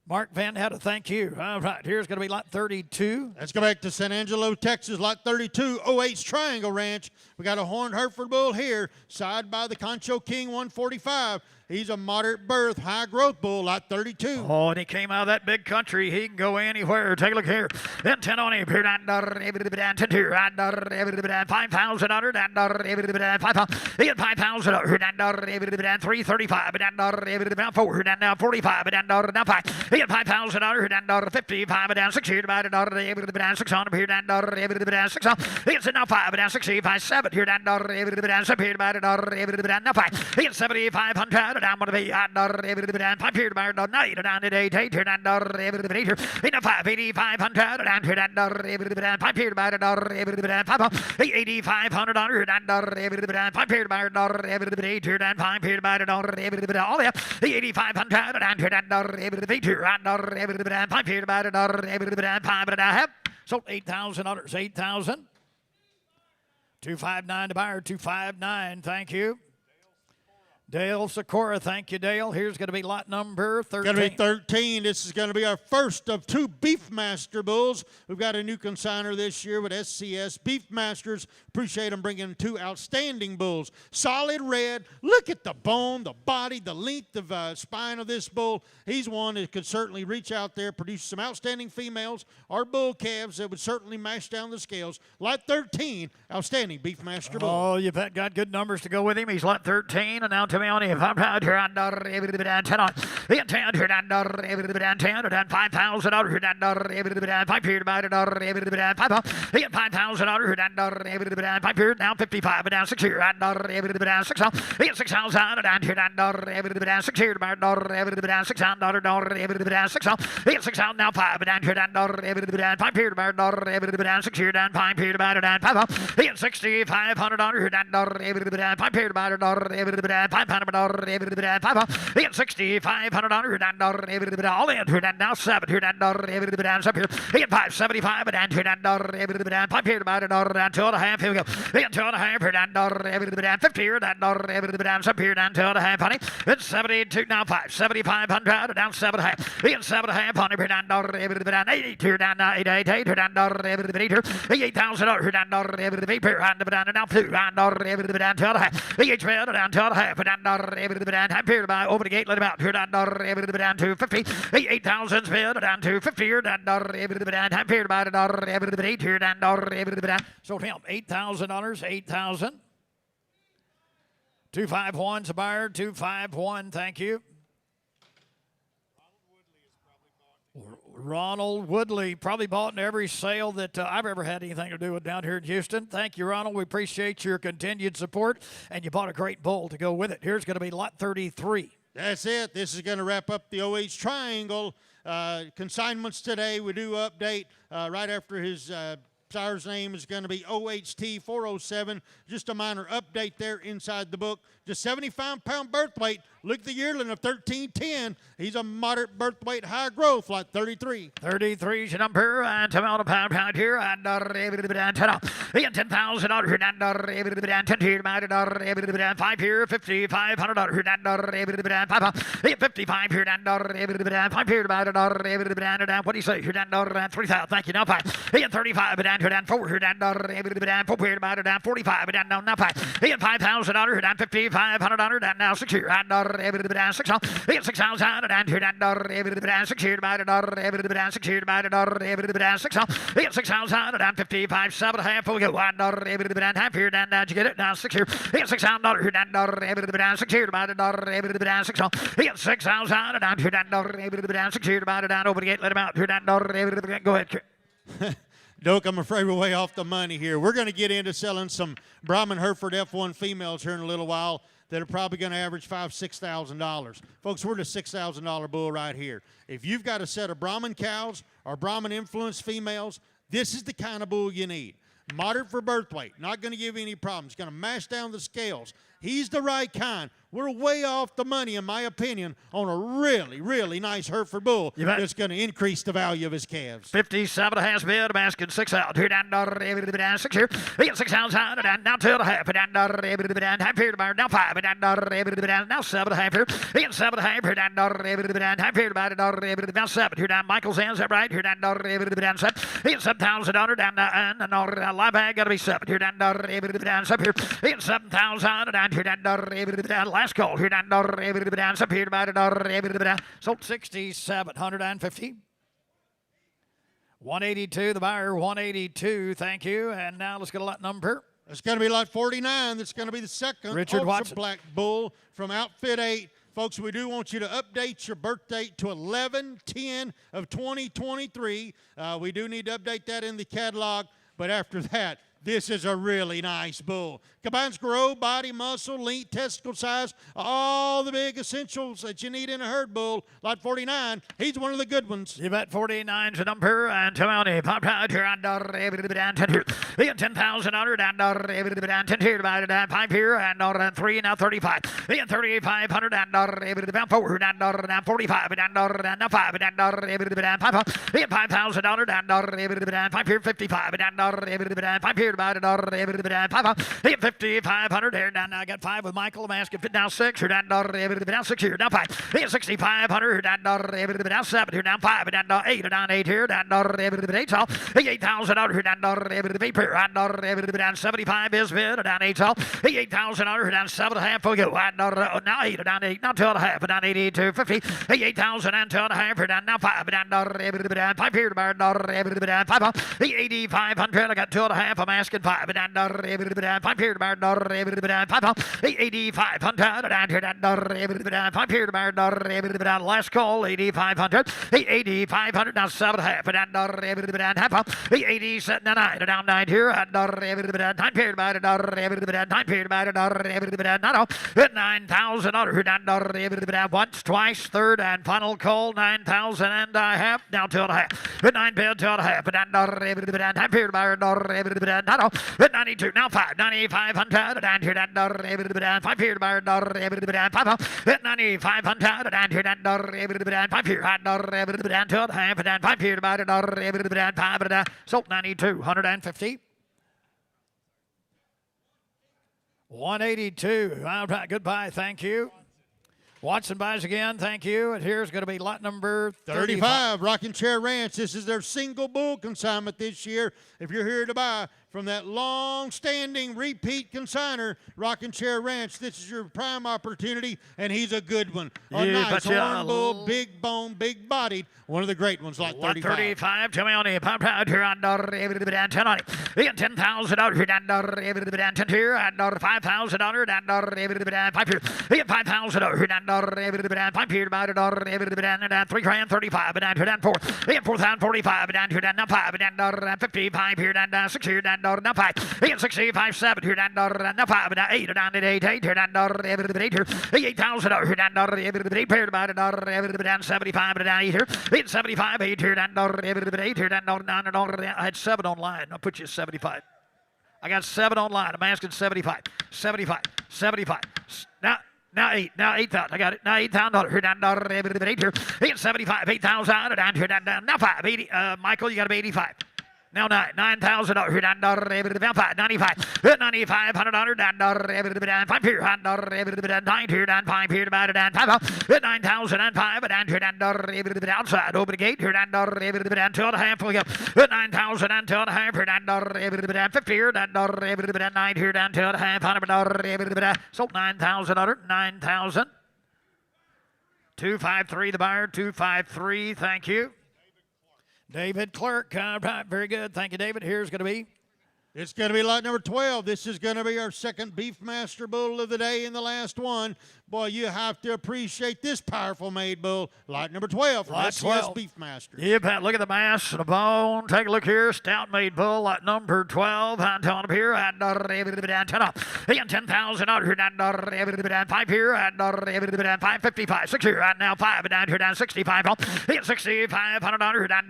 Mark Van Hedda, thank you. All right, here's going to be lot 32. Let's go back to San Angelo, Texas, lot 32, 08's Triangle Ranch. We got a horned Hereford bull here, side by the Concho King 145. He's a moderate birth, high growth bull, lot 32. Oh, and he came out of that big country. He can go anywhere. Take a look here. Then 10 on him here, and 10 here, and 5,000 under, and 5. He had 5,000 under, and 335, and 4, and now 45, and now 5. He had 5,000 under, and 55, and 6 here, and 6 on him here, and 6 on. He had now 5, and 65, 7 here, and 7 here, and now 5. He had 7,500. I'm going to be and 5 here, and 9 and 8 here, and 8 here. In a 5, 8,500 and 5 here, and 5. 8,500 and 5 here, and 8 here, and 5 here, and all that. 8,500 and 8 here, and 5 here, and 5 and a half. Sold 8,000 others, 8,000. 259 to buyer, 259. Thank you. Dale Sikora, thank you, Dale. Here's going to be lot number 13. Going to be 13. This is going to be our first of 2 Beefmaster bulls. We've got a new consigner this year with SCS Beefmasters. Appreciate them bringing 2 outstanding bulls. Solid red. Look at the bone, the body, the length of spine of this bull. He's one that could certainly reach out there, produce some outstanding females or bull calves that would certainly mash down the scales. Lot 13, outstanding Beefmaster bull. Oh, you've got good numbers to go with him. He's lot 13, and now to me on if I'm proud here and every bit and 10 on. In 10 here and every bit and 10 and $5,000 here and every bit and 5 here about it every bit and 5 on. In $5,000 here and every bit and 5 here now 55 and down 6 here and every bit and 6 on. In 6,000 and here and every bit and 6 here about every bit and $600 every bit and 6 on. In 6,000 now 5 and down here and every bit and 5 here about every bit and 6 here and 5 here about it and 5 on. In $6,500 here and every bit and 5 here about it every bit and $500 every bit and 5 on. In $6,500 and every bit all in here and now 7 here and every bit and up here. In 575 and here and every bit and 5 here about it and 2.5 here we go. In 2.5 here and every bit and 50 here and every bit and up here and 2.5 honey. It's 72 now 5 7,500 down 7.5. In 7.5 honey here and every bit and 8 here and 8 here and every bit here. $8,000 here and every bit here and now 2 and every bit and 2.5. Each bit and 2.5 and every bit and half here by over the gate let him out here and every bit and 250. 8,000 bit and 250 here and every bit and half here by every bit 8 here and every bit and so him $8,000 8,000. 251's a buyer 251 thank you. Ronald Woodley probably bought in every sale that I've ever had anything to do with down here in Houston. Thank you, Ronald. We appreciate your continued support, and you bought a great bull to go with it. Here's going to be lot 33. That's it. This is going to wrap up the OH Triangle consignments today. We do update right after his sire's name is going to be OHT 407. Just a minor update there inside the book. Just 75-pound birth weight. Look at the yearling of 1310. He's a moderate birth weight, high growth, like 33. 33 is your number, and $10 pound here, and every bit and 10 off. $10,000 and every bit and 10 here, every bit and 5 here, $5,500 and every bit and 5 off. 55 here, and every bit and 5 here, every bit and what do you say? Here, and 3,000. Thank you. Now 5. 35 and 4 here, and every bit and 4 here, and 45 and now 5. $5,000 and 5,500 and now 6 here, and every bit and 6 on. 6,000 and here and every bit and 6 here, every bit and 6 here, every bit and 6 on. 6,000 and 55, 7.5 we go, and every bit and half here, and did you get it? Now 6 here. $6,000 here, and every bit and 6 here, every bit and 6 on. 6,000 and here, and every bit and 6 here, and over the gate, let him out here, and every bit. Go ahead. Doak, I'm afraid we're way off the money here. We're going to get into selling some Brahman Hereford F1 females here in a little while that are probably going to average $5,000, $6,000. Folks, we're the $6,000 bull right here. If you've got a set of Brahman cows or Brahman influenced females, this is the kind of bull you need. Moderate for birth weight, not going to give you any problems. Going to mash down the scales. He's the right kind. We're way off the money, in my opinion, on a really, really nice Hereford bull that's going to increase the value of his calves. 57 has bid. I'm asking 6 out here and every bit and 6 here. 6,000 and now 2.5 and every bit and half here. Now 5 and every bit and now 7.5 here. 7.5 here and every bit and half here. Every bit now 7 here. Now Michael's hands up right here and every bit and 7. 7,000 and LiveAg got to be 7 here and every bit and 7 here. 7,000 and here and every bit and last call here and every bit and 7 here every bit. Sold 6,750. 182, the buyer, 182, thank you. And now let's get a lot number. It's going to be lot 49. That's going to be the second Richard Ultra Watson. Black bull from Outfit 8. Folks, we do want you to update your birth date to 11/10 of 2023. We do need to update that in the catalog, but after that, this is a really nice bull. Combines growth, body, muscle, length, testicle size, all the big essentials that you need in a herd bull. Lot 49, he's one of the good ones. You bet 49's a number, and Tony popped out here and every bit and 10 here. 10,000 and every bit and 10 here, about 5 here, and 3 now 35. 3,500 and every bit and 4 and 45 and now 5 and every bit and 5. 5,000 and every bit and 5 here, 55 and every bit and 5 here, about every bit and 5. 5,500 here. Now I got 5 with Michael. I'm asking fit now 6 here. Now 6 here. Now 5. 6,500 and now 7 here. Now 5 and 8 and 8 here. Now 8 all. 8,000 here. Now 8 here. And 75 is bid. And 8 all. 8,000 here. And 7.5 we go. Now 8 and 8. Now 2.5 and 82.50. 8,000 and 2.5 here. Now 5 and 5 here. And 5 all. 8,500. I got 2.5. I'm asking 5, and down, 5 here to bar, 5, 8,500, down here, 5 here to bar, last call, 8,500, 8,500, now 7.5, and down, half, 87, 9, down 9 here, and 9 here to bar, 9 here to bar, 9,000, once, twice, third, and final call, 9,000 and a half, now 2.5, 9 bid, 2.5, and half here to bar, 92, now 5, 9,500, down here, 5 here to bar, 9,500, down here, 5 here, 2.5, and 5 here to bar, 5, sold 9,250. 182. All right, goodbye. Thank you. Watson buys again. Thank you. And here's going to be lot number 35. Rocking Chair Ranch. This is their single bull consignment this year. If you're here to buy from that long-standing repeat consigner, Rocking Chair Ranch, this is your prime opportunity, and he's a good one. A nice horn bull, big bone, big bodied. One of the great ones, like 35. 135. Tell me on the pump out here on 10 on it. $10,000 here and 10 here and $5,000 and 5 here. $5,000 here and 5 here about it and $3,035 and 4. $4,045 and 5 and 55 here and 6 here and 5. 65 7 here and 5 and 8 and 8 here and 8 here. $8,000 here and 8 here about it and 75 and 8 here. 75 8 here and 8 here and 9 and I had 7 online. I'll put you 75. I got 7 online. I'm asking 75. 75. 75. Now 8. Now 8,000. I got it. Now $8,000. Here down 8 here. 75. 8,000. Down here down. Now 5. 80. Michael, you got to be 85. Now 9,000 here down 95. 9,500 down 5 here. 9 here down 5 here about it down 5. 9,005 down here down outside. Open the gate here down 2.5. We go 9,000 and 2.5 here down 50 here down 9 here down 2.5. Sold 9,000 under 9,000. 253 the buyer. 253. Thank you. David Clerk, right, very good. Thank you, David. Here's going to be. It's going to be lot number 12. This is going to be our second Beefmaster bull of the day and the last one. Boy, you have to appreciate this powerful made bull. Lot number 12 from SCS Beefmaster. Yeah, Pat, look at the mass and the bone. Take a look here. Stout made bull, lot number 12. I'm telling up here. And 10 off. And 10,000 out here. And 5 here. And 555. 6 here. And now 5. And down here. Down 65 off. And 6,500 out here. And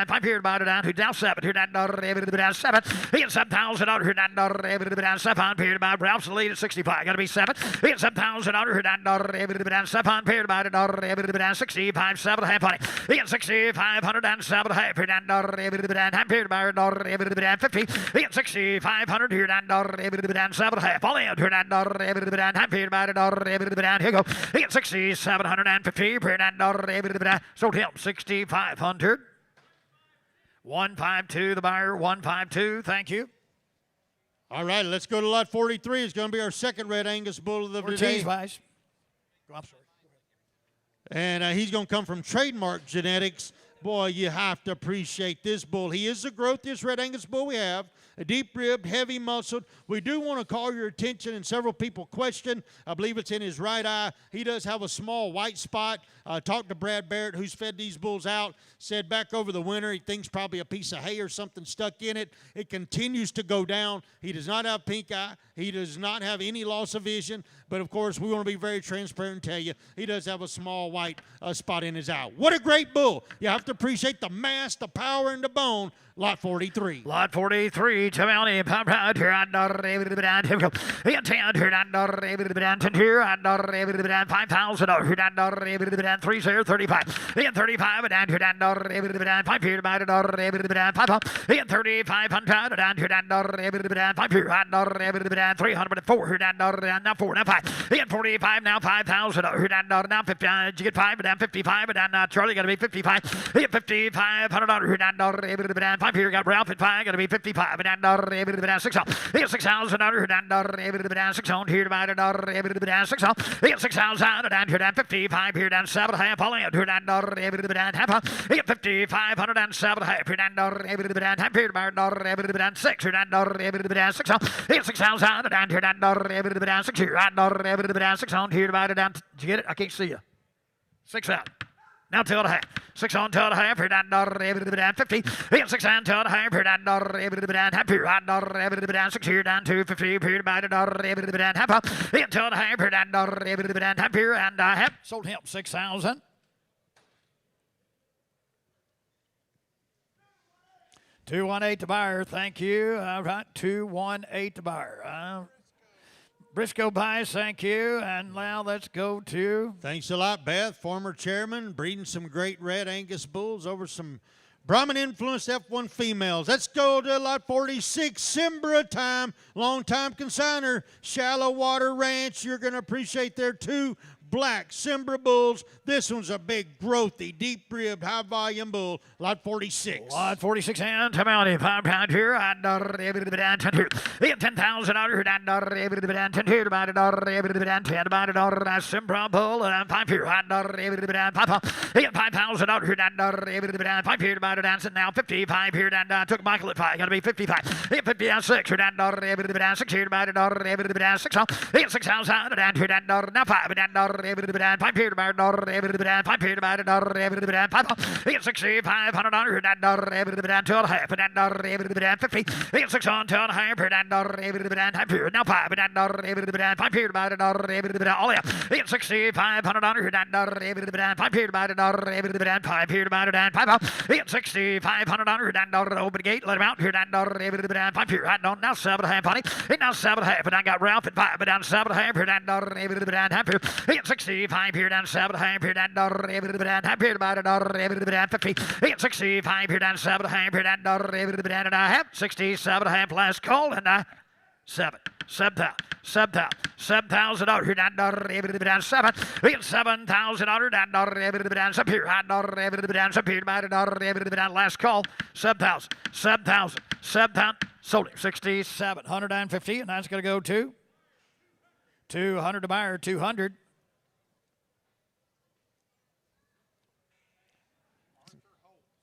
5 here. About it down to down 7 here. And 7. And 7,000 out here. And 7 here. About Ralph's the lead at 65. Got to be 7. And 7,000 out here. And 7 here. About it. 65, 7 half on it. 6,500 and 7 half here and half here about 50. 6,500 here and 7 half. All in here and half here about here go. 6,750 here and sold him 6,500. 152 the buyer. 152. Thank you. All right, let's go to lot 43. It's going to be our second Red Angus bull of the day. I'm sorry. And he's going to come from Trademark Genetics. Boy, you have to appreciate this bull. He is the growthiest Red Angus bull we have. A deep-ribbed, heavy-muscled. We do want to call your attention, and several people question. I believe it's in his right eye. He does have a small white spot. Talked to Brad Barrett, who's fed these bulls out. Said back over the winter, he thinks probably a piece of hay or something stuck in it. It continues to go down. He does not have pink eye. He does not have any loss of vision. But, of course, we want to be very transparent and tell you he does have a small white spot in his eye. What a great bull. You have to appreciate the mass, the power, and the bone. Lot 43. Lot 43. Chimney, pump out here and here we go. 10 here and 10 here and 5,000 here and 3 0 35. 35 and here and 5 here about 5. 3,500 and here and 5 here and 304 here and now 4 now 5. 45. In 45 now, 5,000. Now 50. Did you get 5? Down 55. Down Charlie got to be 55. In 5,500. 5 here got Ralph at 5. Got to be 55. Down 6 off. In 6,000. Down 6 on here divided. Down 6 off. In 6,000. Down here down 55. Here down 7.5. All in. Here down half. In 5,500. Down 7.5. Here down half. Here down 6. Here down 6 off. In 6,000. Down here down 6 here. Down 6 on here divided down. Did you get it? I can't see you. 6 out. Now 2.5. 6 on 2.5. Here down 50. In 6 and 2.5. Here down half. Here down 6 here down 250. Here divided half. In 2.5. Here down half here and half. Sold him 6,000. 218 to buyer. Thank you. All right. 218 to buyer. Briscoe buys, thank you. And now let's go to... Thanks a lot, Beth, former chairman, breeding some great red Angus bulls over some Brahmin-influenced F1 females. Let's go to lot 46, Simbra time, long-time consigner, Shallow Water Ranch. You're going to appreciate their 2 black Simbra bulls. This one's a big, growthy, deep-ribbed, high-volume bull. Lot 46. Lot 46 and come out in 5 pound here. And here. In 10,000 here. And 10 here. Divided 10 divided Simbra bull. And 5 here. And 5. In 5,000 here. And 5 here. Divided dancing now 55 here. And took Michael at 5. Got to be 55. In 56 here. And 6 here. Divided 6. In 6,000 and here. And now 5. And 5 here. Divided 5 here. Divided 5. In 6,500 here. And 2.5. And 50. In 6 on 2.5 and here. Now 5. And 5 here. Divided all in. In 6,500 here. And 5 here. Divided 5 here. Divided 5. In 6,500 here. And open the gate. Let him out here. And 5 here. Now 7.5 honey. And now 7.5. And I got Ralph at 5. But down 7.5 here. And half here. In 65 here. Down 7.5 here. And half here. Divided 50. In 65 here. Down 7.5 here. And half. 67.5 last call. And 7,000 here down 7. In 7,000 down up here. Down last call. 7,000. Sold it. 6,750. And that's going to go to 200 to buyer. 200.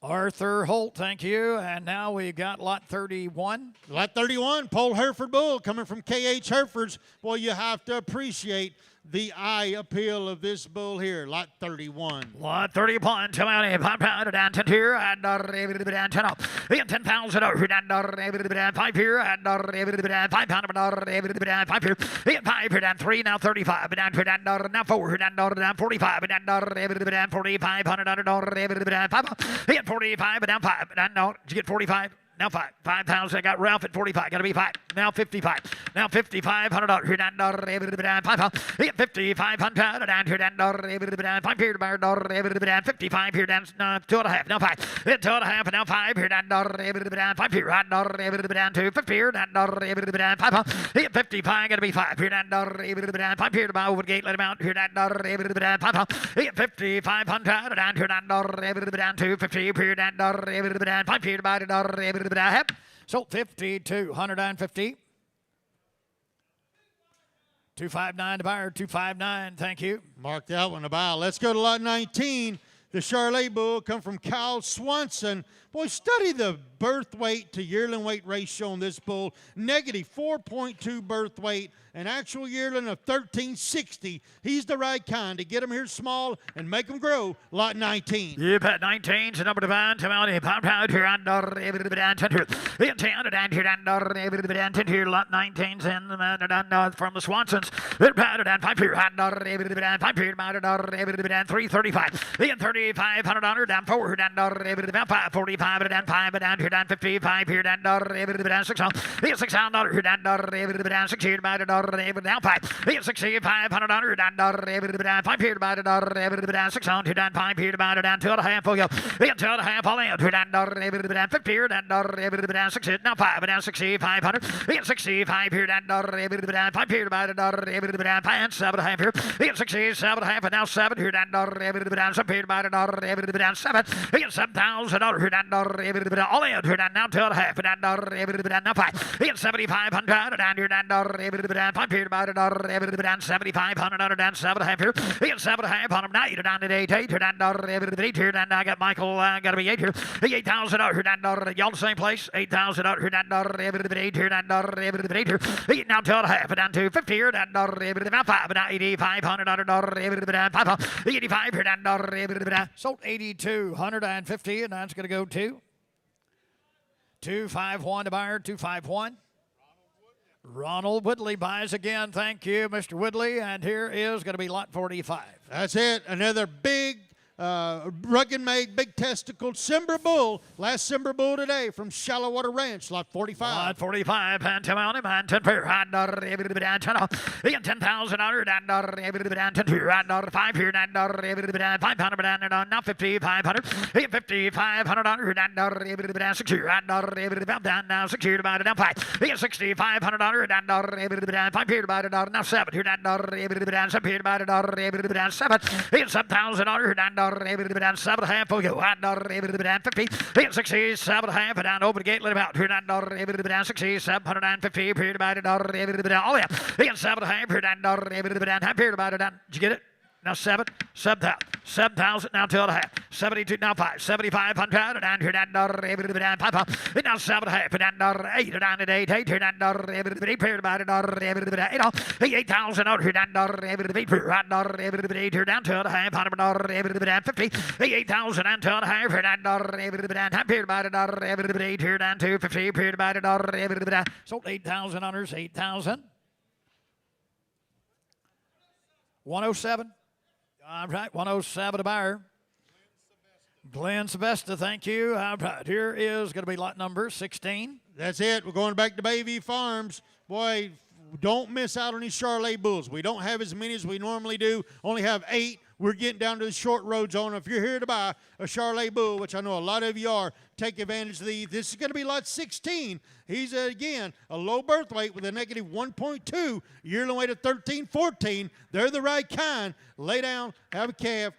Arthur Holt, thank you. And now we've got lot 31. Lot 31, Paul Hereford bull coming from KH Herefords. Well, you have to appreciate the eye appeal of this bull here. Lot 31. Lot 31, come out in 5 pound and 10 here and 10 off. In 10,000 and 5 here and 5 pound and 5 here. In 5 here and 3 now 35 and now 4 here and 45 and 4,500 5. In 45 and down 5 and now did you get 45? Now 5,000. I got Ralph at 45. Got to be 5. Now 55. Now $5,500 here down 5. 5,500 down here down 5 here down 55 here down 2.5. Now 5. 2.5 now 5 here down 5 here down 2 50 here down 5. 55 got to be 5 here down 5 here to buy over the gate. Let him out here down 5. 5,500 down here down 2 50 here down 5 here divided so 5,250. 259 to buyer, 259. Thank you. Mark that one a buy. Let's go to lot 19. The Charlet bull come from Kyle Swanson. Boy, study the birth weight to yearling weight ratio on this bull. Negative 4.2 birth weight. An actual yearling of 1360. He's the right kind to get him here small and make him grow. Lot 19. You bet 19's the number divine. Come out here. Pound here and 10 here. In 10 and here and 10 here. Lot 19's and from the Swansons. It pounded and 5 here and 5 here. 335. In 30 $6,500 down 4 down down 5 45 down 5 down here down 55 here down down $6,000 here down down 6 here by the down 5 $6,500 down 5 here by the down 600 down 5 here by the down 2.5 for you 2.5 all in here down 50 here down 6 down 5 down 6,500 65 here down 5 here by the down 5 and 7.5 here 67.5 and now 7 here down 7 here by the down 7 $7,000 here down all in here down now 2.5 down now 5 $7,500 down here down 5 here by the down $7,500 down 7.5 here 7.5 on them now you're down to 8 here down 8 here down I got Michael got to be 8 here $8,000 here down y'all the same place $8,000 here down 8 here down 8 here now 2.5 down to 50 here down 5 now $8,500 5 85 here down sold 8,250 and that's going to go to 251 to buyer 251. Ronald Woodley buys again. Thank you, Mr. Woodley. And here is going to be lot 45. That's it. Another big, rugged-made, big testicle Simber bull. Last Simber bull today from Shallow Water Ranch, lot 45. Lot 45, and 10 on him, and 10 pair. $10,000 down 10 to 5 here, $500 down now 5,500. $5,500 down 6 here, down now 6 here divided down 5. $6,500 down 5 here divided now 7 here down 7 here divided down 7. $7,000 down 7.5 for you. Down 50. 67.5 down over the gate. Let him out. Here down 6,750. Here divided all in. 7.5 here down half here divided down. Did you get it? Now 7,000 now 2.5. 72 now 5. 7,500 down here down 5. Now 7.5 down 8 down at 8 here down 8 here about it 8,000 out here down 8 here down 2.5 50. 8,000 and 2.5 here down half here about it 8 here down 250 here about it sold 8,000 owners 8,000. 107. All right, 107 a buyer. Glenn Sebesta, thank you. All right, here is going to be lot number 16. That's it. We're going back to Bayview Farms. Boy, don't miss out on these Charolais bulls. We don't have as many as we normally do. Only have 8. We're getting down to the short road zone. If you're here to buy a Charolais bull, which I know a lot of you are, take advantage of these. This is going to be lot 16. He's, again, a low birth weight with a negative 1.2, yearly weight of 13, 14. They're the right kind. Lay down, have a calf,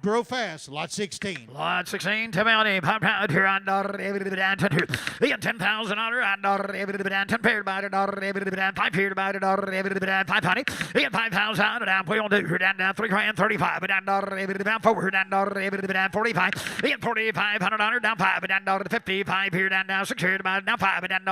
grow fast. Lot 16. Lot 16, to Mounty, pop out here on $10,000 10 paired by it 5 paired by it 500. 5,000 down, we don't do here down 3 grand 35 down 4 down 45. 4,500 down 5 down 55 here down 6 here down 5 down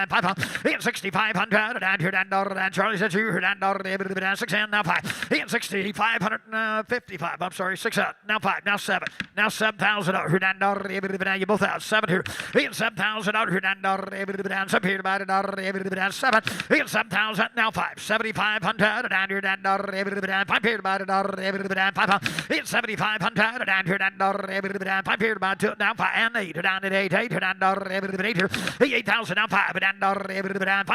5. 6,500 down here down Charlie said you here down 6 and now 5. 6,555. I'm sorry, 6 out. Now 5. Now 7. Now 7,000 out here down you both out 7 here. 7,000 out here down 7 here down 7. 7,000 now 5. 7,500 down here down 5 here down 5. 7,500 down here down 5 here about 2 now 5 and 8 down at 8 down 8 here. 8,000 now 5 down 5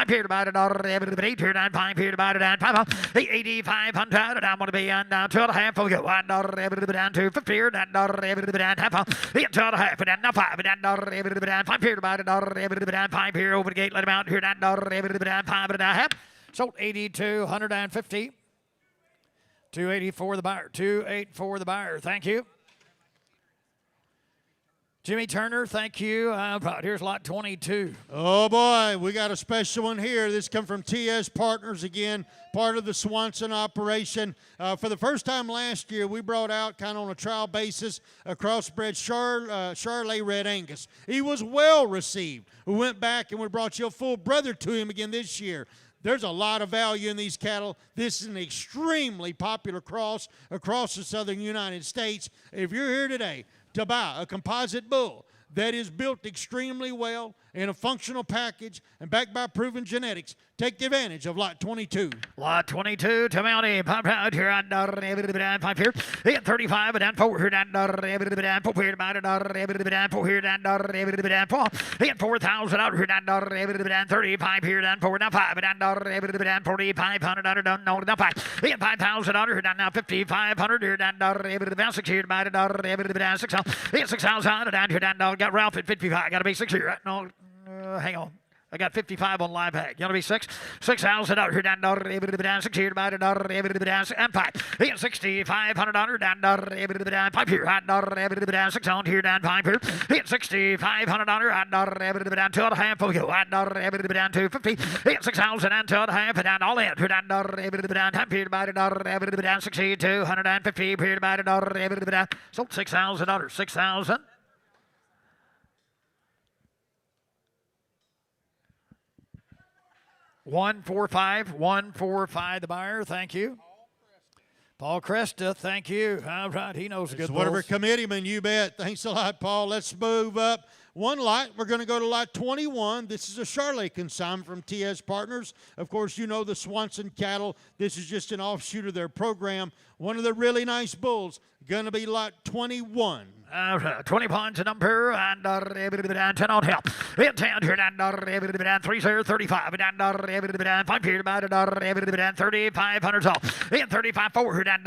here about 8 here down 5 here about 5. 8,500 down want to be on down 2.5 for you. Down to 50 here down half. 2.5 down now 5 down 5 here about 5 here over the gate. Let him out here down 5 and a half. Sold 8,250. 284 the buyer. 284 the buyer. Thank you. Jimmy Turner, thank you. Here's lot 22. Oh, boy, we got a special one here. This comes from TS Partners again, part of the Swanson operation. For the first time last year, we brought out, kind of on a trial basis, a crossbred Charolais Red Angus. He was well received. We went back and we brought you a full brother to him again this year. There's a lot of value in these cattle. This is an extremely popular cross across the southern United States. If you're here today to buy a composite bull that is built extremely well in a functional package and backed by proven genetics, take advantage of lot 22. Lot 22 to Mountie. Pop out here on pipe here. Hit 35 and down 4 here down 4 here about 4 here down 4 hit 4,000 out here down 35 here down 4 now 5 down 4,500 out down no now 5 hit 5,000 out here down now 5,500 here down 6 here about 6 hit 6,000 down here down got Ralph at 55 got to be 6 here right no hang on. I got 55 on LiveAg. You want to be 6,000 out here down 6 here about and 5. He got 6,500 down 5 here down 6 on here down 5 here. He got 6,500 down 2.5 we go down 250. He got 6,000 and 2.5 down all in here down half here about 6,250 here about sold $6,000 6,000. 145, the buyer. Thank you. Paul Cresta, thank you. All right, he knows a good One of our bulls. committeemen, you bet. Thanks a lot, Paul. Let's move up one lot. We're going to go to lot 21. This is a Charlotte consignment from TS Partners. Of course, you know the Swanson cattle. This is just an offshoot of their program. One of the really nice bulls. Going to be lot 21. 20 points a number and 10 on help. In 10 here and 3 0 35 and 5 here about 3,500 off. In 35 4 here and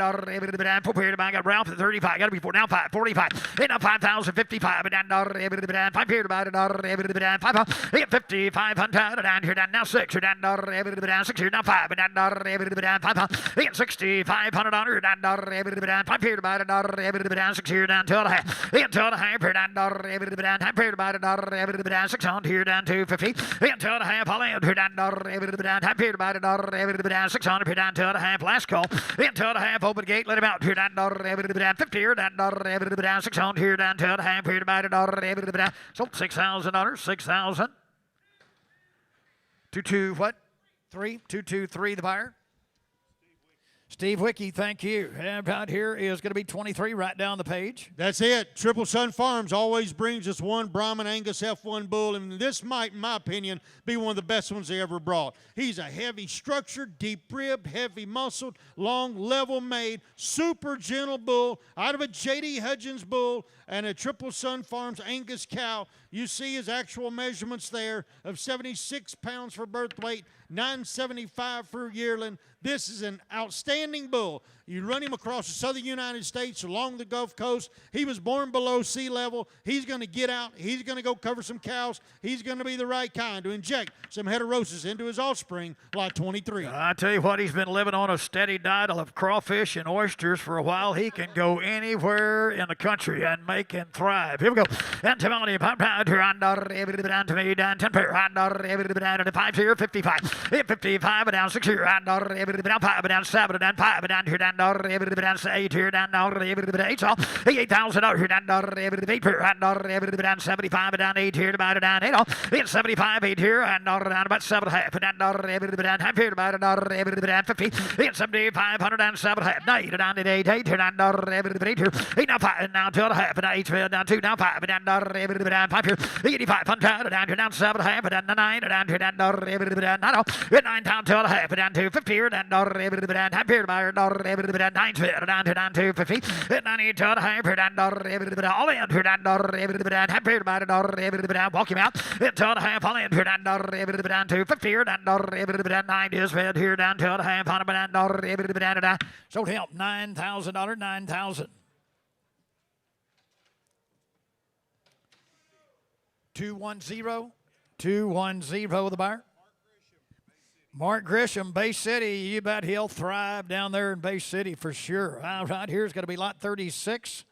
4 here about got Ralph at 35 got to be 4 now 5 45 in 5,055 and 5 here about 5 in 5,500 and here now 6 here and 6 here now 5 and 5 in 6,500 on here and 5 here about 6 here down 2.5. Into the half here down half here about 600 here down 250. Into the half all in here down half here about 600 here down to the half last call. Into the half open gate let him out here down 50 here down 600 here down to the half here about sold $6,000 6,000. 2 what? 223 the buyer. Steve Wickie, thank you. And out here is going to be 23 right down the page. That's it. Triple Sun Farms always brings us one Brahman Angus F1 bull, and this might, in my opinion, be one of the best ones they ever brought. He's a heavy structured, deep ribbed, heavy muscled, long, level made, super gentle bull out of a J.D. Hudgens bull and a Triple Sun Farms Angus cow. You see his actual measurements there of 76 pounds for birth weight, 975 for yearling. This is an outstanding bull. You run him across the southern United States, along the Gulf Coast. He was born below sea level. He's going to get out. He's going to go cover some cows. He's going to be the right kind to inject some heterosis into his offspring, lot 23. I tell you what, he's been living on a steady diet of crawfish and oysters for a while. He can go anywhere in the country and make and thrive. Here we go. And to Melanie, down to me, down 10 pair, down 5 here, 55. 55, down 6 here, down 5, down 7, down 5, down here, down 8 here, down 8, so $8,000 here, down 8 here, down 75, down 8 here, down 8, it's 75, 8 here, and down about 7.5, down half here, down 50, it's 7,500, down 7.5, 9, down 8 here, down 8 here, 8 now 5, down 2.5, down 8, down 2, down 5, down 5 here, 8,500, down here, down 7.5, down 9, down here, down 9 down 2.5, down 250 here, down half here, down 9 down 250, 90 to the half here, down all in here, down half here, down walk him out, into the half all in here, down 250 here, down 9 is fed here, down to the half on down sold him $9,000, 9,000. 210 the buyer. Mark Grisham, Bay City, you bet he'll thrive down there in Bay City for sure. All right, here's going to be lot 36.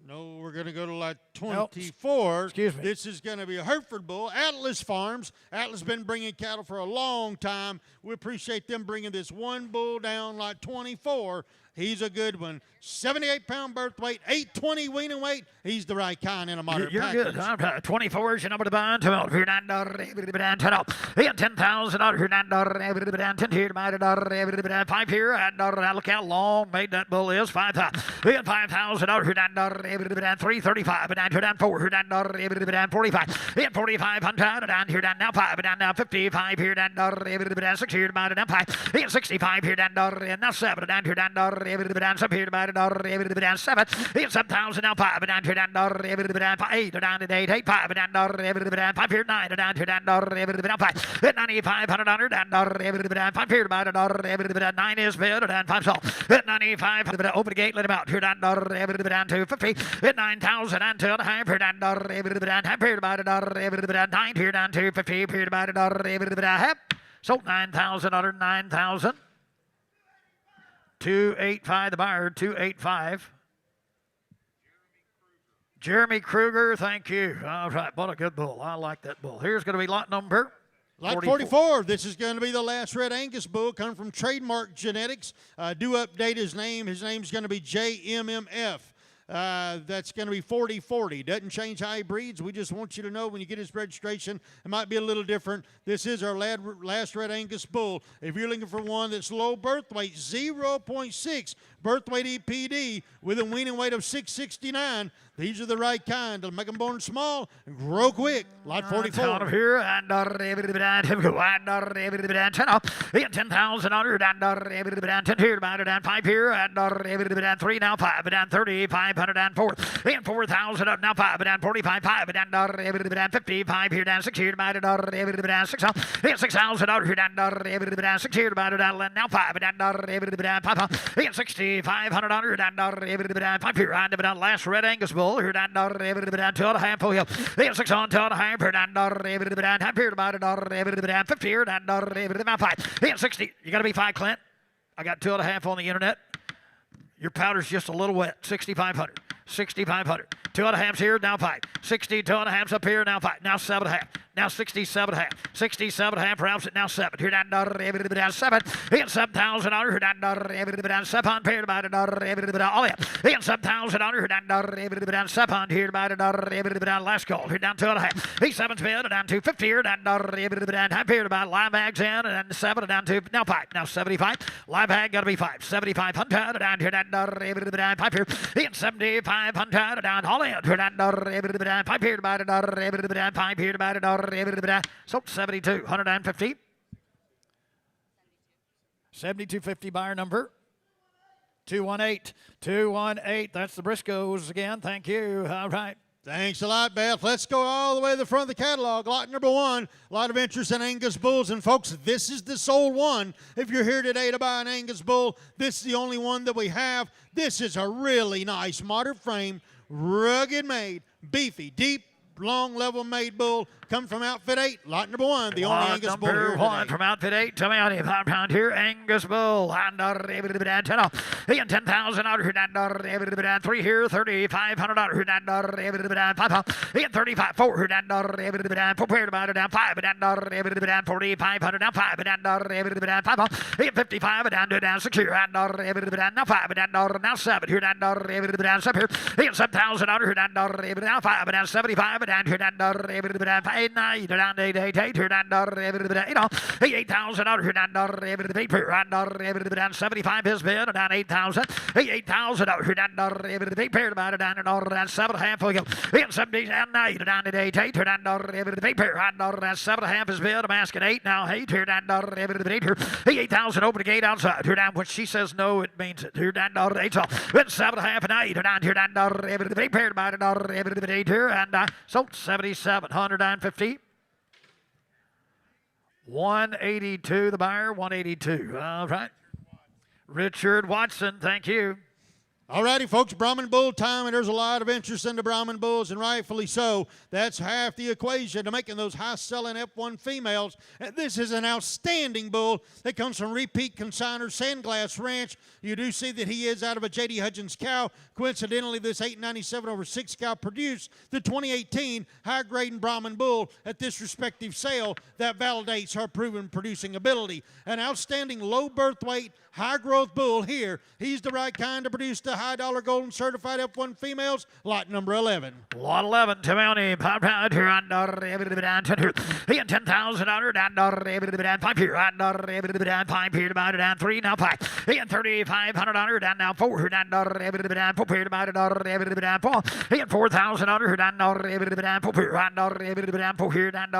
No, we're going to go to lot 24. Nope. Excuse me. This is going to be a Hereford bull, Atlas Farms. Atlas been bringing cattle for a long time. We appreciate them bringing this one bull down, lot 24. He's a good one. 78-pound birth weight, 820 weaning weight. He's the right kind in a moderate You're package. good. 24 is your number to buy. $12 here, $9. He had $10,000 here, $9. 10 here, $5 here, look how long made that bull is. 5,000. He had $5,000 here, $9. 335 $9 4 here, $9. 45. He had 4,500 down here, now 5 down now 55 here, $9. 6 here, down 5. He had 65 here, $9. Now 7 down here, $9. 7 here, down 7. He had 7,000 now 5 down here, $9. 8 down to 8 5 down 5 here 9 down here, down 5. Hit 9,500 down 5 here, 9 is bid down 5 so. Hit 95 open the gate, let him out here down 250. Hit 9,000 and 2.5 here down half here about 9 here down 250 here about half. Sold 9,000 under 9,000. 285 the buyer, 285. Jeremy Kruger, thank you. All right, what a good bull. I like that bull. Here's going to be lot number Lot 44. This is going to be the last Red Angus bull, come from Trademark Genetics. Do update his name. His name's going to be JMMF. That's going to be 4040. Doesn't change how he breeds. We just want you to know when you get his registration, it might be a little different. This is our last Red Angus bull. If you're looking for one that's low birth weight, 0.6 birth weight EPD with a weaning weight of 669, these are the right kind. They'll make them born small and grow quick. Lot 44. Out of here and he had 10,000 under and 10 here about it and 5 here and 3 now 5 and 3,500 and 4. He had 4,000 up now 5 and 45 5 and 55 here down 6 here about it 6. He had 6,000 under here and 6 here about it now 5 and 5. He had 6,500 under and 5 here and last Red Angus bull. Here down 2.5 full hill. He had 6 on 2.5 here down half here about 50 here down 5. He had 60. You got to be 5, Clint. I got 2.5 on the internet. Your powder's just a little wet. 6,500. 6,500. 2.5s here, now 5. 60, 2.5s up here, now 5. Now 7.5. Now 67.5. 67.5 rounds it now 7. Here down 7. He had 7,000 on her down 7 paired about it all in. He had 7,000 on her down 7 here about it last call. Here down 2.5. He's 7 spin down 250 here down half here about LiveAg's in and 7 down 2 now 5. Now 75. LiveAg got to be 5. 7,500 down here down 5 here. He had 7,500 down all in. Here down 5 here about it 5 here about it. So 72, 150. 7250 buyer number 218. 218. That's the Briscoes again. Thank you. All right. Thanks a lot, Beth. Let's go all the way to the front of the catalog. Lot number 1. A lot of interest in Angus bulls. And, folks, this is the sole one. If you're here today to buy an Angus bull, this is the only one that we have. This is a really nice, modern frame, rugged made, beefy, deep, long level made bull. Come from Outfit 8, lot number 1, the only Angus bull here today. From Outfit 8, tell me how many pound here, Angus bull. He had 10,000 out here, 3 here, 3,500 here, 5. He had 35, 4 here, 4 paired about it, down 5, 4,500, now 5, 5. He had 55, down 6 here, now 5, now 7 here, 7 here. He had 7,000 out here, now 5, 75, down here, 5. 9 down 8 here down 8,000 out here down 75 his bid down 8,000 8,000 out here down paired about it down 7.5 for you. He had 70 and 9 down 8 here down 7.5 his bid. I'm asking 8 now 8 here down 8 here. He 8,000 open the gate outside here down when she says no it means it here down 8 so 7.5 and 8 down here down paired about it 8 here and sold 7,750. 182 the buyer, 182. All right. Richard Watson, thank you. All righty, folks, Brahman Bull time, and there's a lot of interest in the Brahman Bulls, and rightfully so. That's half the equation to making those high-selling F1 females. And this is an outstanding bull that comes from repeat consigner Sandglass Ranch. You do see that he is out of a J.D. Hudgens cow. Coincidentally, this 897/6 cow produced the 2018 high-grading Brahman Bull at this respective sale. That validates her proven producing ability. An outstanding low birth weight, high-growth bull here. He's the right kind to produce the high-dollar golden certified F1 females, lot number 11. Lot 11, Timony, pound here on $10,000 down $5 here on $5 here about 3 now 5 and $3,500 down now 4 down $4 here about $4 and $4,000 down $4 here down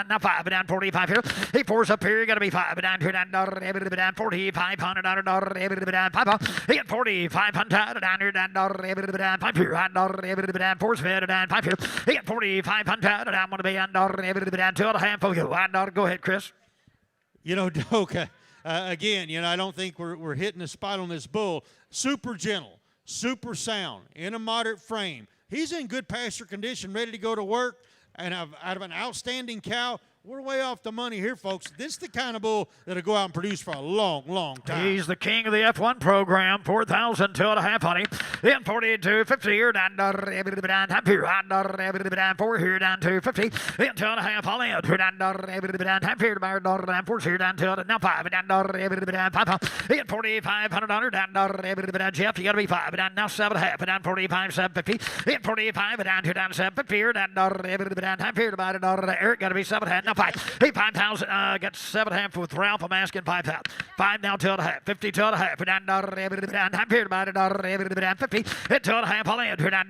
now 5 down 45 here. He fours up here, got to be 5 down here down $4,500 he at 4,500 down here down $5 here on $4 fed down 5 here. He at 4,500 I'm going to be on $2.5. Go ahead, Chris. You know, Doak, again, you know, I don't think we're hitting the spot on this bull. Super gentle, super sound, in a moderate frame. He's in good pasture condition, ready to go to work, and out of an outstanding cow. We're way off the money here, folks. This is the kind of bull that'll go out and produce for a long, long time. He's the king of the F1 program. 4,000, 2.5, honey. In 42.50 here down $5 here on $4 here down to 50. In 2.5, all in. Here down $5 here to $4 here down to now 5 down $5. In $4,500 down Jeff, you got to be 5 down now 7.5 down 45.750. In 45 down here down 7.50 here down $5 here to Eric, got to be 7.5 now 5. Hey, 5,000. Got 7.5 with Ralph. I'm asking 5,000. 5 now 2.5. 52.5 down here to 50. Hit 2.5 all in. Here down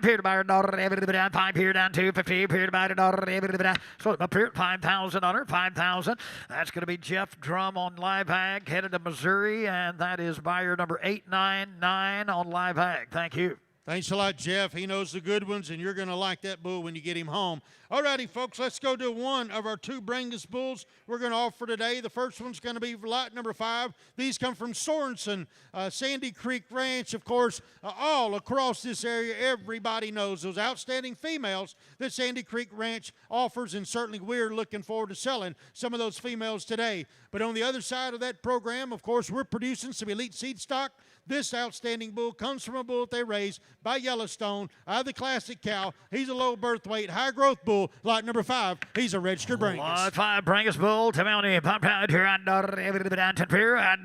here to 5 here down to 50 here to so up here at 5,000 under 5,000. That's going to be Jeff Drum on LiveAg headed to Missouri, and that is buyer number 899 on LiveAg. Thank you. Thanks a lot, Jeff. He knows the good ones, and you're going to like that bull when you get him home. All righty, folks, let's go to one of our 2 Brangus bulls we're going to offer today. The first one's going to be lot number 5. These come from Sorensen, Sandy Creek Ranch. Of course, all across this area, everybody knows those outstanding females that Sandy Creek Ranch offers, and certainly we're looking forward to selling some of those females today. But on the other side of that program, of course, we're producing some elite seed stock. This outstanding bull comes from a bull that they raised by Yellowstone out of the classic cow. He's a low birth weight, high growth bull. Lot number 5, he's a registered Brangus. Lot 5 Brangus bull. Timony, pump out here on $10 here and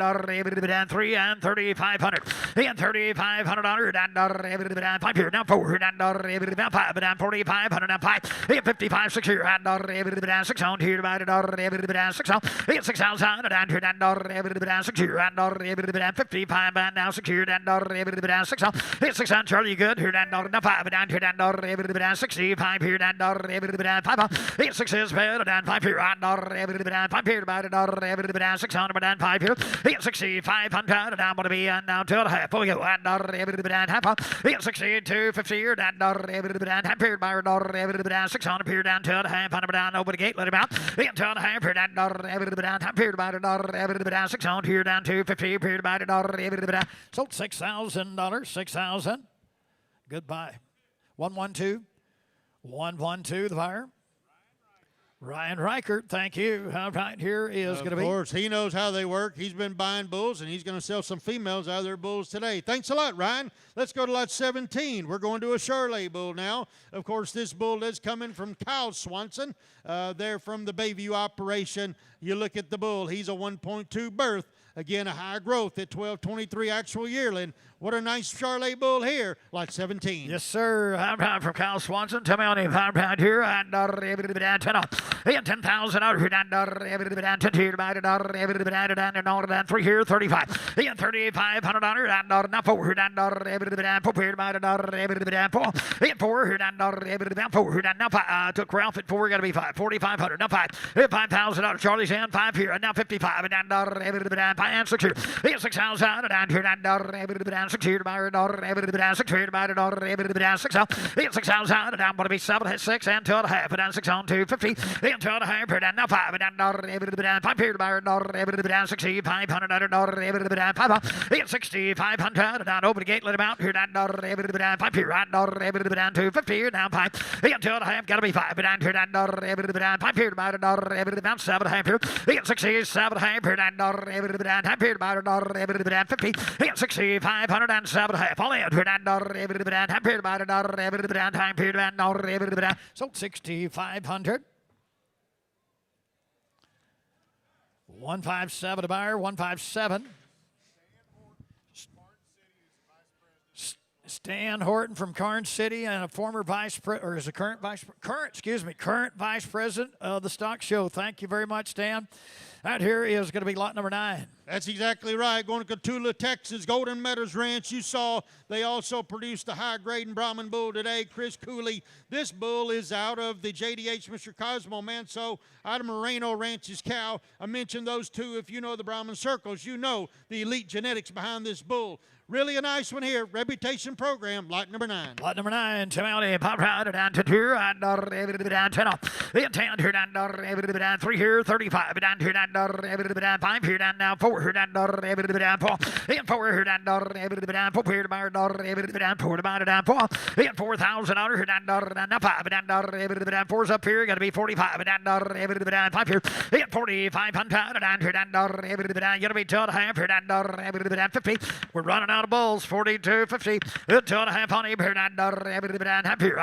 $3 and 3,500. And $3,500 down 5 here. Now 4 down 5 down 4,500 down 5. And 55.6 here and 6 on here about 6 on. And 6,000 down here down 6 here and 55 and now 6 here down 6 on. And 6 on Charlie good here down 5 down here down 65 here down 5 on. And 6 is better down 5 here on 5 here about 6 on down 5 here. And 6,500 down going to be and now 2.5. Oh, we go and half on. And 62.50 here down half here about 6 on here down 2.5 on down over the gate. Let him out. And 2.5 here down half here about 6 on here down 2.50 here about sold $6,000. 6,000. Goodbye. 112. 112. The buyer. Ryan Reichert, thank you. Right here is going to be. Of course, he knows how they work. He's been buying bulls, and he's going to sell some females out of their bulls today. Thanks a lot, Ryan. Let's go to lot 17. We're going to a Shirley bull now. Of course, this bull is coming from Kyle Swanson. They're from the Bayview operation. You look at the bull. He's a 1.2 birth. Again, a high growth at 12.23 actual yearling. What a nice Charlet bull here, lot 17. Yes, sir. I'm from Kyle Swanson. Tell me on him. I'm here and 10 and 10,000 out here down 10 here about 3 here 35 and 3,500 and now 4 here down 4 here about 4 and 4 here down 4 here down now took Ralph at 4 got to be 5 4,500 now 5 5,000 out Charlie's in 5 here and now 55 and down 5 and 6 here. It's 6,000 down here down down 6 here by down 6 here by down 6 out. It's 6,000 down want to be 7 6 and 2.5 down 6 on 250 and 2.5 here down now 5 down down 5 here by down 6,500 down 5 it's 6,500 down over the gate let him out here down 5 here down 250 here down 5 and 2.5 got to be 5 down here down 5 here by down 7.5 here it's 67.5 here down 5 here by down 50 and 6,500 and 7.5 all in here down 5 here by down time period down so 6,500 157 to buyer 157 Stan Horton from Karnes City and a former current vice president of the stock show. Thank you very much, Stan. Out here is going to be lot number 9. That's exactly right. Going to Cotulla, Texas, Golden Meadows Ranch. You saw they also produced a high-grading Brahman bull today, Chris Cooley. This bull is out of the JDH Mr. Cosmo Manso, out of Moreno Ranch's cow. I mentioned those two. If you know the Brahman circles, you know the elite genetics behind this bull. Really a nice one here. Reputation program, lot number 9. Lot number 9, Tamale, pop right down to 2, and down 10 off. 10 here down 3 here, 35 down here down 5 here down now 4 here down 4 and 4 here down 4 here to buy down 4 to buy down 4 and $4,000 here down now 5 down 4's up here, got to be 45 down 5 here and 4,500 down here down got to be 2.5 here down 50. We're running out of bulls, 42.50. 2.5 on him here down here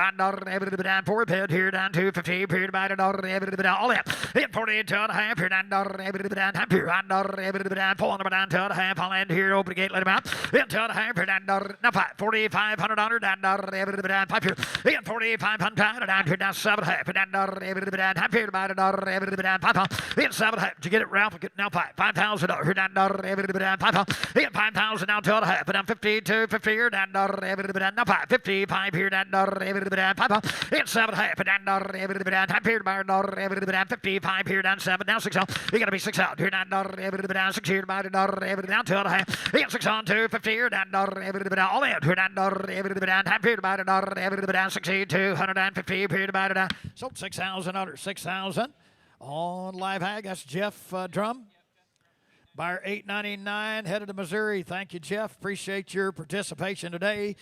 4 bid here down 250 here by all in. 42.5 here down here 4 number down 2.5 I'll end here over the gate let him out. 2.5 here down now 5 $4,500 down 5 here 4,500 down here down 7.5 down here by 5 in 7.5 to get it Ralph now $5,000 here down 5,000 now 2.5 down 52.50 here down now 5 55 here down 5 in 7.5 down here by 55 here down 7 now 6 out. You got to be 6 out here down 6 here by down 2.5 in 6 on 250 here down all in here down here by down 6,250 here by down sold 6,000 under 6,000 on LiveAg. That's Jeff Drum. Buyer 899 headed to Missouri. Thank you, Jeff. Appreciate your participation today.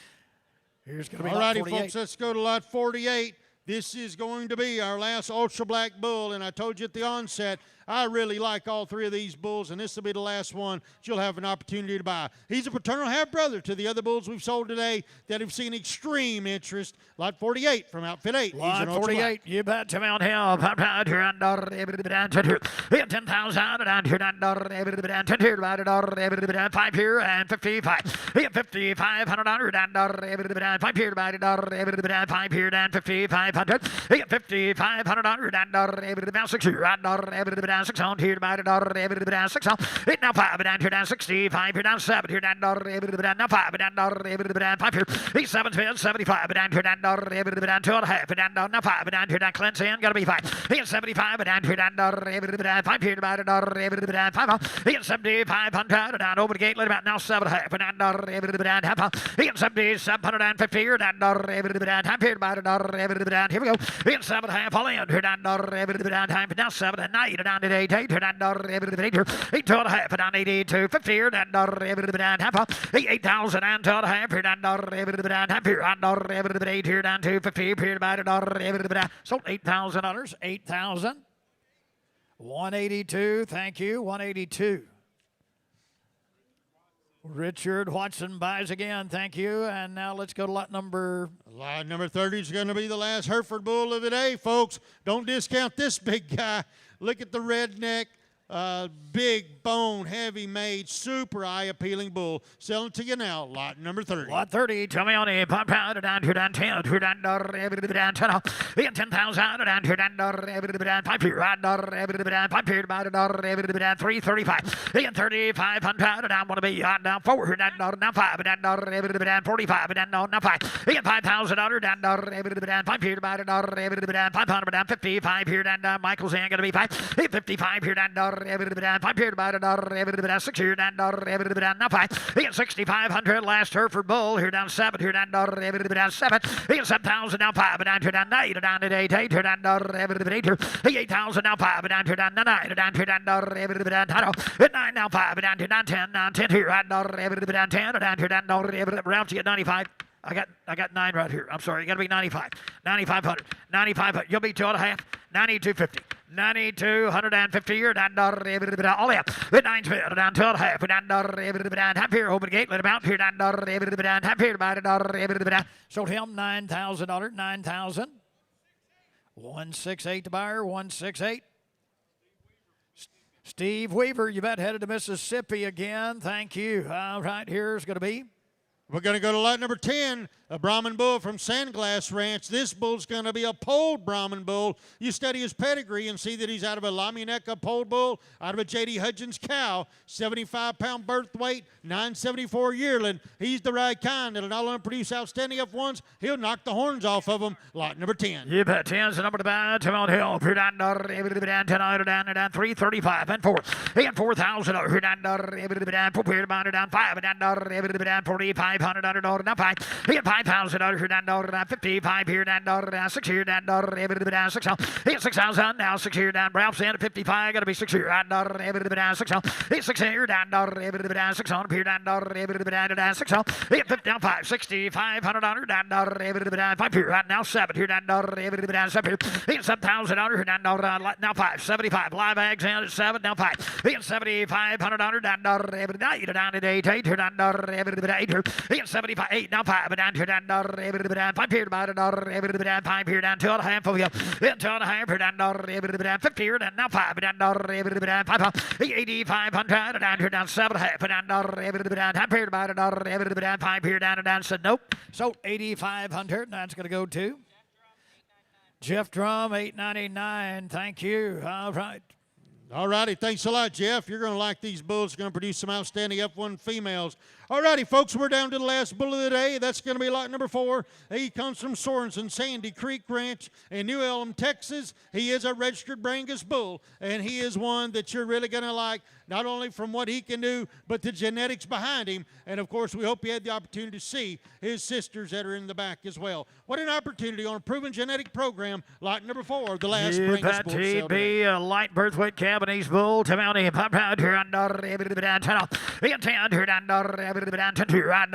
Here's going to be all lot righty, 48. folks. Let's go to lot 48. This is going to be our last ultra black bull, and I told you at the onset, I really like all 3 of these bulls, and this will be the last one that you'll have an opportunity to buy. He's a paternal half-brother to the other bulls we've sold today that have seen extreme interest. Lot 48 from Outfit 8. Lot 48, you bet. To Mount Hill, pop down here and down 10,000 down here down 10 here down 5 here and 55. 5,500 down 5 here down 5 here down 5,500. 5,500 down 6 here down 6 on here down 6 on. It now 5 down here down 65 here down 7 here down now 5 down 5 here. He's 7 75 down here down 2.5 down now 5 down here down Clinton got to be 5. He's 75 down here down 5 here down 5 on. He's 7,500 down over the gate let him out now 7.5 down half. He's 7,750 here down half here down here we go. He's 7.5 all in here down time now 7 and 9 down to 8 here down 8 2.5 down 82.50 here down half. 8,000 and 2.5 here down half here down 8 here down 250 here by sold $8,000 8,000 182 thank you 182 Richard Watson buys again thank you and now let's go to lot number 30 is going to be the last Hereford bull of the day, folks. Don't discount this big guy. Look at the redneck, big bone, heavy made, super eye appealing bull. Selling to you now, lot number 30. Lot 30, tell me on it, pop down here down 10, here down 10, in 10,000 down here down 5 here, 5 here by 335, in 3,500 down want to be down 4 here down 5 down 45 down now 5, in 5,000 down 5 here by 500 down 55 here down Michael's hand going to be 5, 55 here down 5 here down 6 here down now 5. He gets 6,500 last Hereford Bull here down 7 here down 7. He gets 7,000 now 5 down here down 8 down to 8 here down 8 he 8,000 now 5 down here down 9 down here down 9 now 5 down here down 10 now 10 here down 10 down here down Ralph, you get 95. I got 9 right here. I'm sorry. You got to be 95. 9,500. 9,500. You'll be 2.5. 92.50. 9,250. You're down. All up. With 9 spin. Down 2.5. Down half here. Open the gate. Let him out here. Down half here. Sold him $9,000. 9,000. 168 to buyer. 168. Steve Weaver, you bet, headed to Mississippi again. Thank you. All right, here's going to be. We're going to go to lot number 10, a Brahman bull from Sandglass Ranch. This bull's going to be a polled Brahman bull. You study his pedigree and see that he's out of a Laminecca polled bull, out of a J.D. Hudgens cow, 75-pound birth weight, 974 yearling. He's the right kind that'll not only produce outstanding F1s, he'll knock the horns off of them. Lot number 10. You bet. 10's the number to buy. Tim on Hill. Here down 10 down 335 and 4. He had 4,000 here down 4 here to buy down 5 down 4,500 now 5. He had 5,000 here down 55 here down 6 here down 6. He had 6,000 now 6 here down. Ralph's in at 55. Got to be 6 here down 6. He had 6 here down 6 on here down 6. He had 50 down 5. 6,500 down 5 here right now 7 here down 7 here. He had 7,000 here down now 5. 75 LiveAg's in at 7 now 5. He had 7,500 down to 8 here down 8 here. He had 75 8 now 5 down here down 5 here about it 5 here down 2.5 over here. 2.5 here down 50 here down now 5 down 5. 8,500 down here down 7.5 down half here about it 5 here down said nope. So 8,500. That's going to go to Jeff Drum 899. Thank you. All right. All righty, thanks a lot, Jeff. You're going to like these bulls. Going to produce some outstanding F1 females. All righty, folks, we're down to the last bull of the day. That's going to be lot number 4. He comes from Sorensen Sandy Creek Ranch in New Elm, Texas. He is a registered Brangus bull, and he is one that you're really going to like, not only from what he can do, but the genetics behind him. And, of course, we hope you had the opportunity to see his sisters that are in the back as well. What an opportunity on a proven genetic program, lot number 4, the last Brangus bull sale today. A light birth weight Cabanese bull. Tim out here, pop out here under 10 here down 10 here down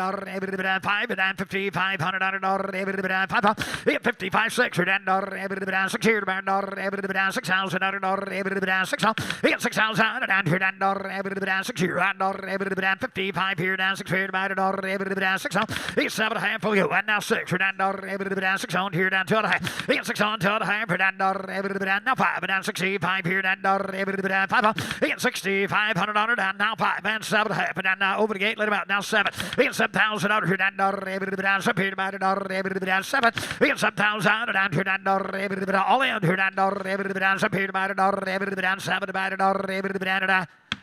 5 down 5,500 under 5. He 55 6 here down 6 here down 6,000 under 6. He 6,000 down here down 6 here down 55 here down 6 here down 6. He's 7.5 for you and now 6 here down 6 on here down 2.5. He 6 on 2.5 here down now 5 down 65 here down 5. He 6,500 down now 5 and 7.5 down now over the gate. Let him out now 7. He had 7,000 here down 7. He had 7,000 down here down all in here down 7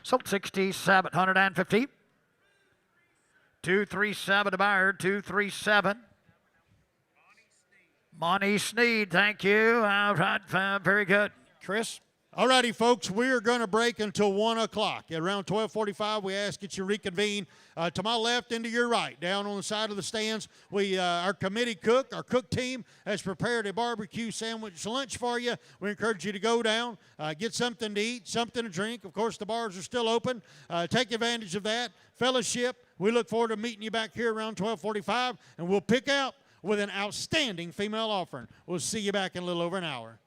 sold 6,750. 237 to buyer 237. Monty Sneed, thank you. All right, very good. Chris? All righty, folks, we are going to break until 1 o'clock. At around 12:45, we ask that you reconvene to my left and to your right. Down on the side of the stands, our committee cook, our cook team, has prepared a barbecue sandwich lunch for you. We encourage you to go down, get something to eat, something to drink. Of course, the bars are still open. Take advantage of that. Fellowship, we look forward to meeting you back here around 12:45, and we'll pick out with an outstanding female offering. We'll see you back in a little over an hour.